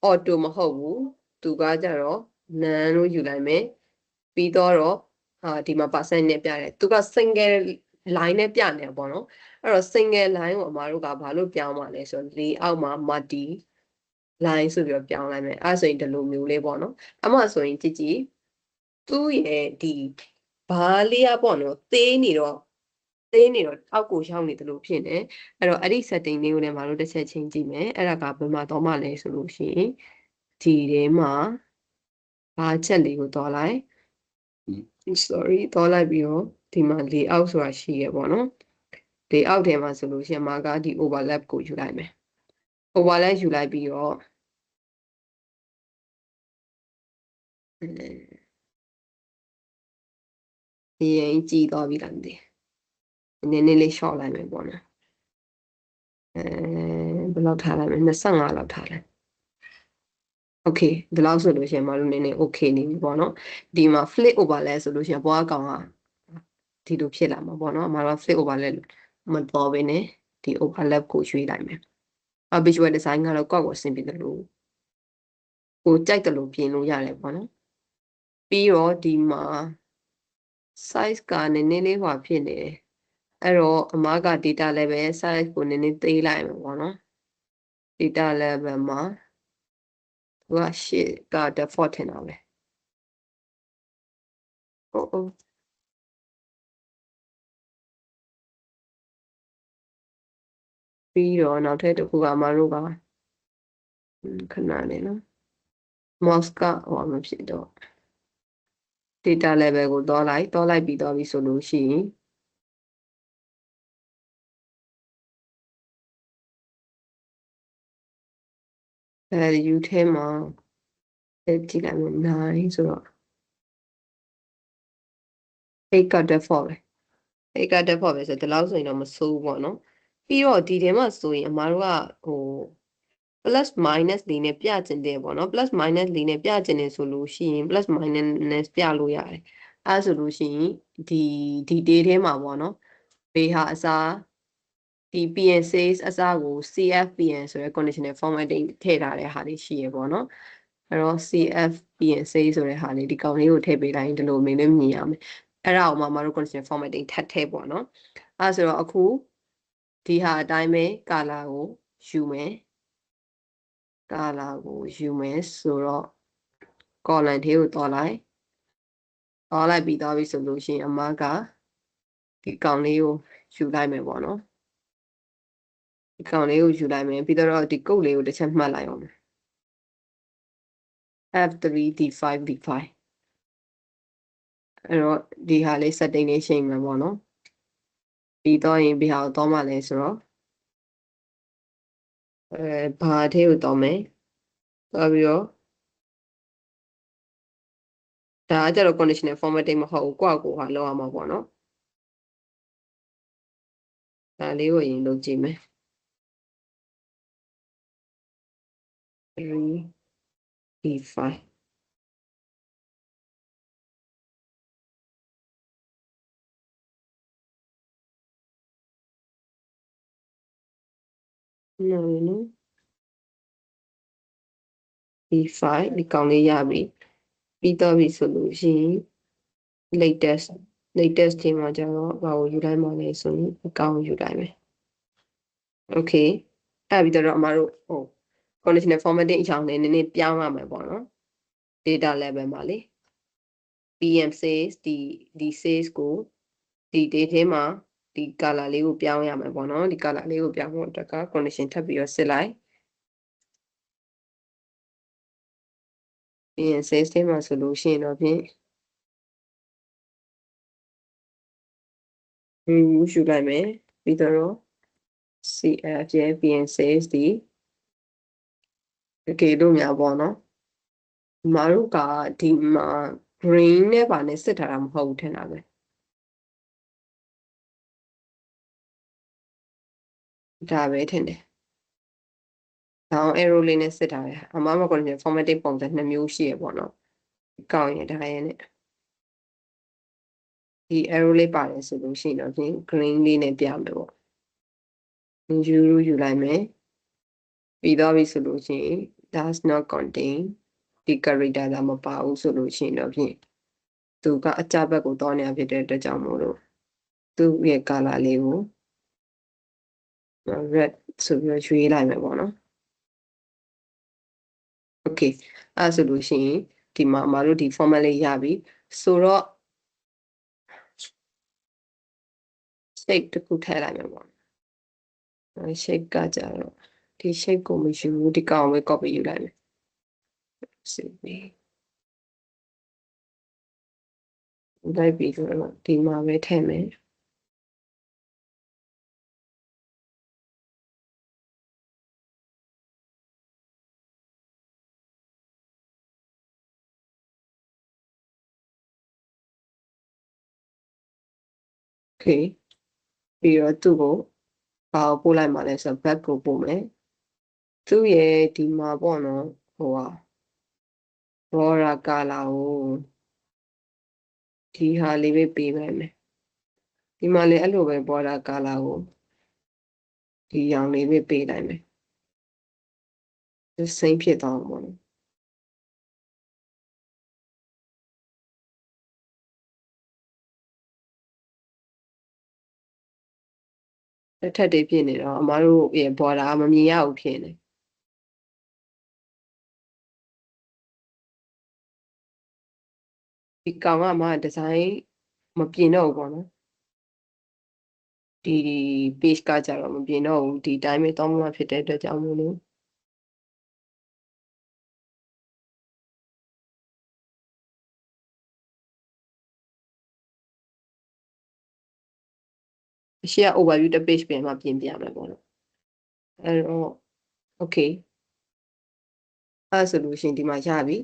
auto မဟုတ်ဘူးသူကကြတော့ none လို့ယူလိုက်မယ်ပြီးတော့ဒီမှာ percent နဲ့ပြတယ်သူက single line နဲ့ပြနေပေါ့နော်အဲ့တော့ single line ကိုအမတို့ကဘာလို့ပြောင်းပါလဲဆိုတော့လေအောက်မှာ multi line ဆိုပြီးတော့ပြောင်းလိုက်မယ်အဲ့ဆိုရင်ဒီလိုမျိုးလေးပေါ့နော်အမှဆိုရင်ကြည့်သူ့ရဲ့ဒီဘားလေးอ่ะပေါ့နော်သေးနေတော့အောက်ကိုရောက်နေတယ်လို့ဖြစ်နေအဲ့တော့အဲ့ဒီ setting လေးကိုလည်းမတို့တစ်ချက်ချင်းကြည့်မယ်အဲ့ဒါကဘယ်မှာတော့မှလဲဆိုလို့ရှိရင်ဒီထဲမှာဘာချက်လေးကိုတော့လိုက် sorry တော့လိုက်ပြီးတော့ဒီမှာ layout ဆိုတာရှိရပေါ့နော် layout ထဲမှာဆိုလို့ရှိရင်မာကဒီ overlap ကိုယူလိုက်မယ် overlap ယူလိုက်ပြီးတော့ဒီရင်ကြည်သွားပြီလားမသိနည်းနည်းလေး short လိုက်မယ်ပေါ့နော်ဘယ်လောက်ထားလိုက်မလဲ25လောက်ထားလိုက် okay ဒီလောက်ဆိုလို့ရှိရင်မတို့နည်းနည်း okay နေပြီပေါ့နော်ဒီမှာ flip overlap ဆိုလို့ရှိရင်ဘွားကောင်ကဒီလိုဖြစ်လာမှာပေါ့နော်မတို့ flip overlap မတော်ဘဲနဲ့ဒီ overlap ကိုရွှေ့လိုက်မယ်visual design ကတော့ကောက်ကိုအဆင်ပြေတယ်လို့ကိုကြိုက်တယ်လို့ပြင်လို့ရတယ်ပေါ့နော်ပြီးတော့ဒီမှာ size ကနည်းနည်းလေးဟွာဖြစ်နေတယ်အဲ့တော့အမားက data level size ကိုနည်းနည်းသေးလိုက်မှာပေါ့နော် data level မှာသူကရှေ့က default ထင်တာပဲဟုတ်ပြီးတော့နောက်ထပ်တစ်ခုကအမတို့ကခဏလေးနော် mouse ကဟိုမဖြစ်တော့ data level ကိုတော့လိုက်ပြီးတော့ပြီဆိုလို့ရှိရင်value ထဲမှာကြည့်လိုက်မယ်9ဆိုတော့ 8က default ပဲ8က default ပဲဆိုဒီလောက်ဆိုရင်တော့မဆိုးဘူးပေါ့နော်ပြီးတော့ဒီထဲမှာဆိုရင်အမတို့ကဟို plus minus လေးနဲ့ပြကျင်တယ်ပေါ့နော် plus minus လေးနဲ့ပြကျင်တယ်ဆိုလို့ရှိရင် plus minus ပြလို့ရတယ်အဲဆိုလို့ရှိရင်ဒီ detail ထဲမှာပေါ့နော်ဘေးဟာအစား ဒီ PN sales အစားကို CFPN ဆိုတဲ့ conditional formatting ထည့်ထားတဲ့ဟာလေးရှိရပေါ့နော်အဲ့တော့ CFPN sales ဆိုတဲ့ဟာလေးဒီကောင်လေးကိုထည့်ပေးလိုက်ရင်ဒီလိုမြင်ရမယ်အဲ့ဒါကိုမှတို့ conditional formatting ထပ်ထည့်ပေါ့နော်အဲ့ဆိုတော့အခုဒီဟာအတိုင်းပဲ color ကိုယူမယ် color ကိုယူမယ်ဆိုတော့ column ထဲကိုတော်လိုက်ပြီးသွားပြီဆိုလို့ရှိရင်အမကဒီကောင်လေးကိုယူလိုက်မယ်ပေါ့နော်ဒီကောင်လေးကိုယူလိုက်မယ်ပြီးတော့ဒီကုတ်လေးကိုတစ်ချက်မှတ်လိုက်အောင် F3 D5 D5 အဲ့တော့ဒီဟာလေး setting လေးချိန်မှာပေါ့နော်ပြီးတော့ရင်ဒီဟာကိုတော့မှလဲဆိုတော့ဘာထဲကိုတော့မယ်တော့ပြီးတော့ဒါကကြတော့ conditional formatting မဟုတ်ဘူးကိုယ့်ကိုဟာလောက်ရမှာပေါ့နော်ဒါလေးကိုရင်လုပ်ကြည့်မယ်3 D5 နော်D5 ဒီကောင်လေးရပြီပြီးတော့ပြီဆိုလို့ရှိရင် latest ချိန်မှာကျတော့ဘာကိုယူလိုက်မှလဲဆိုရင်အကောင်ယူလိုက်မယ် okay အဲ့ပြီးတော့အမတို့ဟို conditional formatting အကြောင်းလေးနည်းနည်းပြောင်းရမယ်ပေါ့နော် data level မှာလေ PM says ဒီ says ကိုဒီ date ထဲမှာဒီ color လေးကိုပြောင်းရမယ်ပေါ့နော်ဒီ color လေးကိုပြောင်းဖို့အတွက်က condition ထပ်ပြီးတော့စစ်လိုက် PM says ထဲမှာဆိုလို့ရှိရင်တော့ဖြင့်ယူလိုက်မယ်ပြီးတော့ CF ရဲ့ PM says ဒီတကယ်လို့များပေါ့နော်ဒီမှာတို့ကဒီမှာ green နဲ့ပါနဲ့စစ်ထားတာမဟုတ်ဘူးထင်တာပဲဒါပဲထင်တယ် down arrow လေးနဲ့စစ်ထားတယ်အမမကော formatting ပုံစံ2မျိုးရှိရပေါ့နော်ကောင်းရင်ဒါရဲ့နဲ့ဒီ arrow လေးပါတယ်ဆိုလို့ရှိရင်တော့ဖြင့် green လေးနဲ့ပြမယ်ပေါ့ယူလိုက်မယ်ပြီးတော့ပြီဆိုလို့ရှိရင် does not contain ဒီ character ဒါမပါဘူးဆိုလို့ရှိရင်တော့ဖြင့်သူကအကြဘက်ကိုတောင်းနေဖြစ်တဲ့အတွက်ကြောင့်မို့လို့သူ့ရဲ့ color လေးကို red ဆိုပြီးရွေးလိုက်မယ်ပေါ့နော် okay အဲ့ဆိုလို့ရှိရင်ဒီမှာအမတို့ဒီ format လေးရပြီဆိုတော့ shape တစ်ခုထည့်လိုက်မယ်ပေါ့ shape ကကြတော့ဒီ shape ကိုမယူဘူးဒီကောင်ပဲ copy ယူလိုက်မယ်လိုက်ပြီးတော့ဒီမှာပဲထည့်မယ် okay ပြီးတော့သူ့ကိုဘာကိုပို့လိုက်မှလဲဆိုတော့ back ကိုပို့မယ်သူ့ရဲ့ဒီမှာပေါ့နော်ဟိုဟာ border color ကိုဒီဟာလေးပဲပေးမယ်ဒီမှာလေအဲ့လိုပဲ border color ကိုဒီရောင်လေးပဲပေးလိုက်မယ်စိမ့်ဖြစ်သွားမှာပေါ့နော်တစ်ထက်တည်းဖြစ်နေတော့အမတို့ရဲ့ border မမြင်ရဘူးဖြစ်နေဒီကောင်ကမှဒီဇိုင်းမပြင်တော့ဘူးပေါ့နော်ဒီ page ကကြတော့မပြင်တော့ဘူးဒီတိုင်းပဲတောင်းမှဖြစ်တဲ့အတွက်ကြောင့်မို့လို့အရှိက overview တစ် page ပြင်မှပြင်ပြမယ်ပေါ့နော်အဲ့တော့ okay အဲ့ဆိုလို့ရှိရင်ဒီမှာရပြီ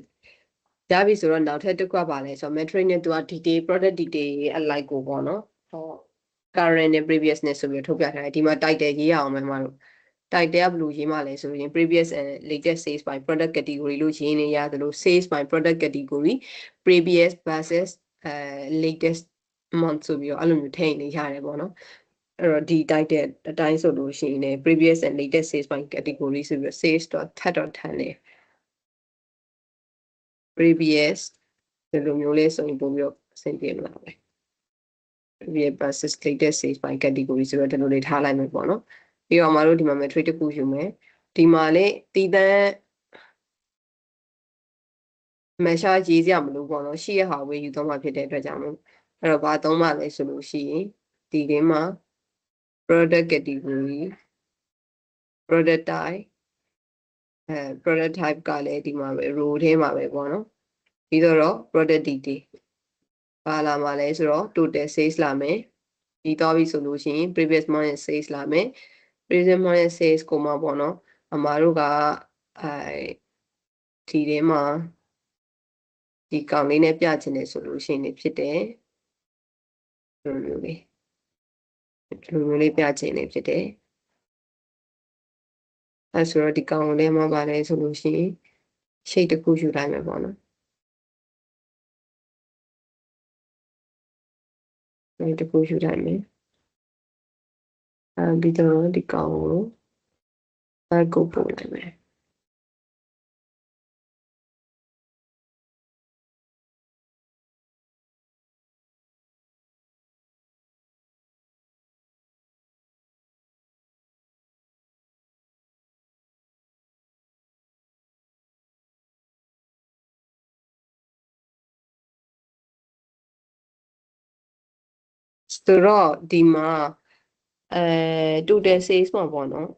ဆိုတော့နောက်ထပ်တစ်ခုပါလဲဆိုတော့ metric နဲ့သူက detail product detail အလိုက်ကိုပေါ့နော်ဟော current နဲ့ previous နဲ့ဆိုပြီးထုတ်ပြထားတယ်ဒီမှာ title ရေးရအောင်မယ်မတို့ title ကဘယ်လိုရေးမှလဲဆိုရင် previous and latest sales by product category လို့ရေးနေရသလို sales by product category previous versus latest month ဆိုပြီးတော့အဲ့လိုမျိုးထည့်နေရတယ်ပေါ့နော် အဲ့တော့ဒီ title အတိုင်းဆိုလို့ရှိရင်လည်း previous and latest sales by category ဆိုပြီး sales တော့ထပ်တော့ထပ်နေ previous ဒီလိုမျိုးလေးဆိုရင်ပို့ပြီးတော့အဆင်ပြေမှာပဲ previous versus latest sales by category ဆိုတော့ဒီလိုလေးထားလိုက်မယ်ပေါ့နော်ပြီးတော့အမတို့ဒီမှာ metric တစ်ခုယူမယ်ဒီမှာလေတည်တန်း measure ရေးစရာမလိုပေါ့နော်ရှိရဟာဝေးယူတော့မှဖြစ်တဲ့အတွက်ကြောင့်မို့အဲ့တော့ဘာသုံးမှလဲဆိုလို့ရှိရင်ဒီထဲမှာ product category product type product type ကလည်းဒီမှာပဲ row ထဲမှာပဲပေါ့နော်ပြီးတော့ product detail ဘာလာမှာလဲဆိုတော့ total sales လာမယ်ပြီးသွားပြီဆိုလို့ရှိရင် previous month ရဲ့ sales လာမယ် previous month ရဲ့ sales ကိုမှပေါ့နော်အမှားတို့ကဒီထဲမှာဒီကောင်လေးနဲ့ပြချင်တယ်ဆိုလို့ရှိရင်ဖြစ်တယ်ဒီလိုမျိုးလေးပြချင်နေဖြစ်တယ်အဲဆိုတော့ဒီကောင်ကိုလည်းမပါလဲဆိုလို့ရှိရင် shape တစ်ခုယူလိုက်မယ်ပေါ့နော်shape တစ်ခုယူလိုက်မယ်ပြီးတော့ဒီကောင်ကိုback ကိုပို့လိုက်မယ်ဆိုတော့ဒီမှာtotal sales မှာပေါ့နော်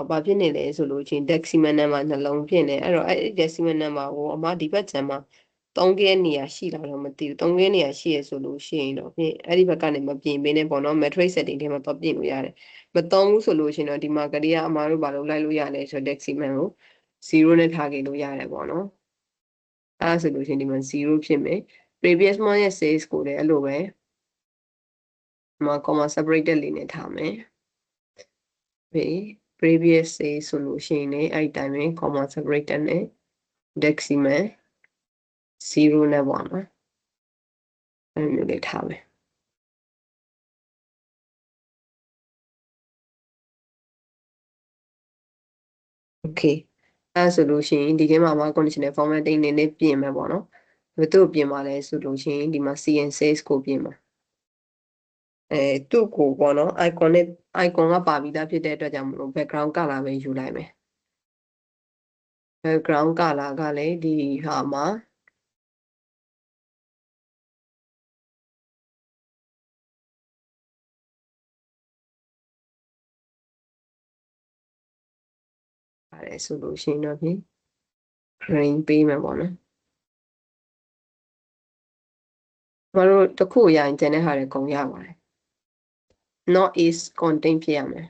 ဘာဖြစ်နေလဲဆိုလို့ချင်း decimal number နှလုံးဖြစ်နေအဲ့တော့အဲ့ decimal number ကိုအမဒီဘက်ခြမ်းမှာ3ခဲနေရာရှိတာတော့မသိဘူး3ခဲနေရာရှိရဆိုလို့ရှိရင်တော့ဖြင့်အဲ့ဒီဘက်ကနေမပြင်ပေးနဲ့ပေါ့နော် matrix setting ထဲမှာတော့ပြင်လို့ရတယ်မသုံးဘူးဆိုလို့ရှိရင်တော့ဒီမှာကလေးကအမတို့ဘာလို့လိုက်လို့ရလဲဆိုတော့ decimal ကို0နဲ့ထားခဲ့လို့ရတယ်ပေါ့နော်အဲ့ဆိုလို့ရှိရင်ဒီမှာ0ဖြစ်မယ် previous month ရဲ့ sales ကိုလည်းအဲ့လိုပဲဒီမှာ comma separated လေးနဲ့ထားမယ်previous say ဆိုလို့ရှိရင်လည်းအဲ့ဒီတိုင်းပဲ comma separated နဲ့ decimal 0နဲ့ပေါ့နော်အဲ့လိုလေးထားမယ် okay အဲ့ဆိုလို့ရှိရင်ဒီထဲမှာမှာ conditional formatting နေနဲ့ပြင်မယ်ပေါ့နော်ဘယ်သူ့ပြင်ပါလဲဆိုလို့ရှိရင်ဒီမှာ cn sales ကိုပြင်ပါသူ့ကိုပေါ့နော် icon နဲ့ icon ကပါပြီးသားဖြစ်တဲ့အတွက်ကြောင့်မလို့ background color ပဲယူလိုက်မယ် background color ကလည်းဒီဟာမှာပါတယ်ဆိုလို့ရှိရင်တော့ဖြင့် green ပေးမယ်ပေါ့နော်မတို့တခုရရင်ကျန်တဲ့ဟာတွေကုန်ရပါတယ် not is contain ဖြစ်ရမယ်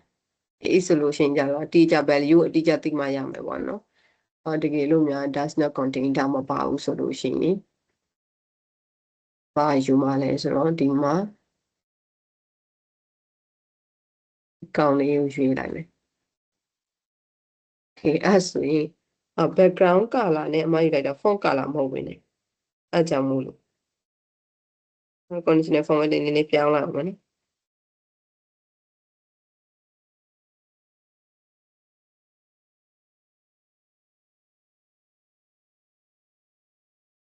is ဆိုလို့ရှိရင်ကြတော့အတိအကျ value အတိအကျသိမှရမယ်ပေါ့နော်တကယ်လို့များ does not contain ဒါမပါဘူးဆိုလို့ရှိရင်ဘာယူမှလဲဆိုတော့ဒီမှာကောင်လေးကိုရွေးလိုက်မယ် okay အဲ့ဆိုရင်background color နဲ့အမယူလိုက်တာ font color မဟုတ်ဘူးねအဲ့ကြောင့်မို့လို့ conditional formatting နည်းနည်းပြောင်းလိုက်အောင်နော်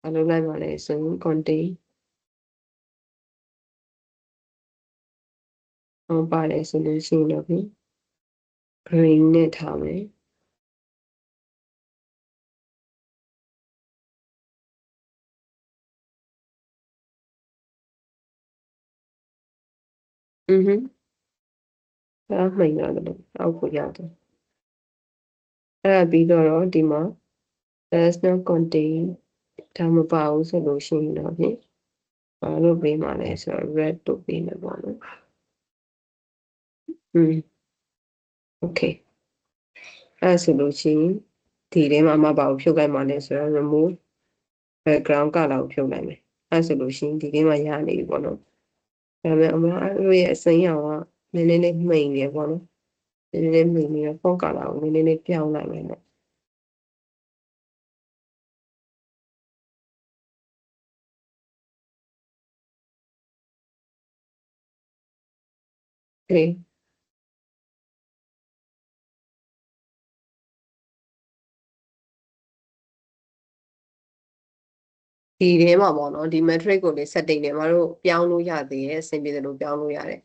အဲ့လိုလိုက်ပါလေဆိုရင် contain ပါတယ်ဆိုလို့ရှိရင်တော့ဖြင့် green နဲ့ထားမယ်ဒါမှန်ရတယ်အောက်ကိုရတယ်အဲ့ဒါပြီးတော့ဒီမှာ does not contain ဒါမပါဘူးဆိုလို့ရှိရင်တော့ဖြင့်ဘာလို့ပေးမှာလဲဆိုတော့ red တို့ပေးမယ်ပေါ့နော်okay အဲ့ဆိုလို့ရှိရင်ဒီထဲမှာမပါဘူးဖြုတ်လိုက်မှာလဲဆိုတော့ remove background color ကိုဖြုတ်လိုက်မယ်အဲ့ဆိုလို့ရှိရင်ဒီထဲမှာရနေပြီပေါ့နော်ဒါပေမဲ့အမအဲ့လိုရဲ့အစိမ်းရောင်ကနည်းနည်းလေးမှိန်နေပေါ့နော်နည်းနည်းလေးမှိန်နေတော့ font color ကိုနည်းနည်းလေးပြောင်းလိုက်မယ်နော်okay ဒီထဲမှာပေါ့နော်ဒီ metric ကိုလေ setting တွေမတို့ပြောင်းလို့ရသေးတယ်အဆင်ပြေတယ်လို့ပြောင်းလို့ရတယ်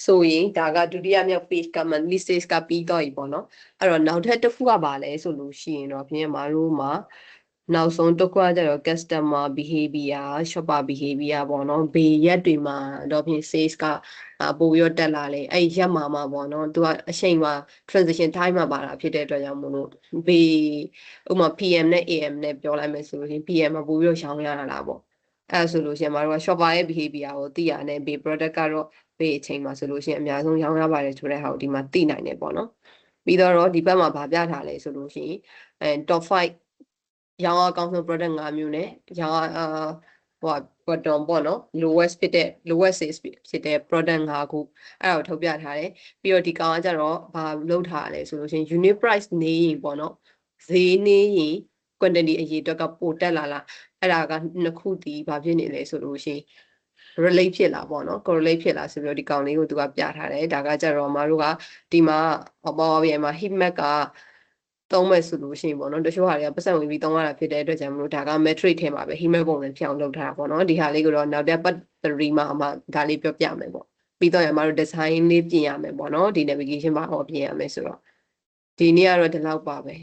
ဆိုရင်ဒါကဒုတိယမြောက် page က monthly sales ကပြီးတော့ပြီပေါ့နော်အဲ့တော့နောက်ထပ်တစ်ခုကပါလဲဆိုလို့ရှိရင်တော့ဖြင့်မတို့မှာနောက်ဆုံးတစ်ခုကကျတော့ customer behavior shopper behavior ပေါ့နော်ဘေးရက်တွေမှာတော့ဖြင့် sales ကပို့ပြီးတော့တက်လာလေအဲ့ရက်မှာပေါ့နော်သူကအချိန်မှာ transition time မှာပါတာဖြစ်တဲ့အတွက်ကြောင့်မို့လို့ဘေးဥပမာ PM နဲ့ AM နဲ့ပြောလိုက်မယ်ဆိုလို့ရှိရင် PM မှာပို့ပြီးတော့ရှောင်ရတာလားပေါ့အဲ့ဆိုလို့ရှိရင်မတို့က shopper ရဲ့ behavior ကိုသိရတယ်ဘေး product ကတော့ဘေးအချိန်မှာဆိုလို့ရှိရင်အများဆုံးရောင်းရပါတယ်ဆိုတဲ့ဟာကိုဒီမှာသိနိုင်တယ်ပေါ့နော်ပြီးတော့ဒီဘက်မှာဗာပြထားလဲဆိုလို့ရှိရင်top 5ရောင်းအကောင်းဆုံး product 5မျိုးနဲ့ရောင်းဟိုbottom ပေါ့နော် lowest ဖြစ်တဲ့ lowest sales ဖြစ်တဲ့ product 5ခုအဲ့ဒါကိုထုတ်ပြထားတယ်ပြီးတော့ဒီကောင်ကကြတော့ဗာလုပ်ထားလဲဆိုလို့ရှိရင် unit price နေရင်ပေါ့နော်ဈေးနေရင် quantity အရေးအတွက်ကပိုတက်လာလားအဲ့ဒါကနှစ်ခုတည်းဗာဖြစ်နေလဲဆိုလို့ရှိရင် relate ဖြစ်လာပေါ့နော် correlate ဖြစ်လာဆိုပြီးတော့ဒီကောင်လေးကိုသူကပြထားတယ်ဒါကကြတော့မတို့ကဒီမှာPower BI မှာ heat map ကသုံးမဲ့ဆိုလို့ရှိရင်ပေါ့နော်တချို့ဟာတွေကပတ်စံဝင်ပြီးသုံးရတာဖြစ်တဲ့အတွက်ကြောင့်မလို့ဒါက metric ထဲမှာပဲ heat map ပုံစံဖြစ်အောင်လုပ်ထားတာပေါ့နော်ဒီဟာလေးကိုတော့နောက်တဲ့ part 3မှာဒါလေးပြောပြမယ်ပေါ့ပြီးတော့ရမတို့ design လေးပြင်ရမယ်ပေါ့နော်ဒီ navigation bar ဟောပြင်ရမယ်ဆိုတော့ဒီနေ့ကတော့ဒီလောက်ပါပဲ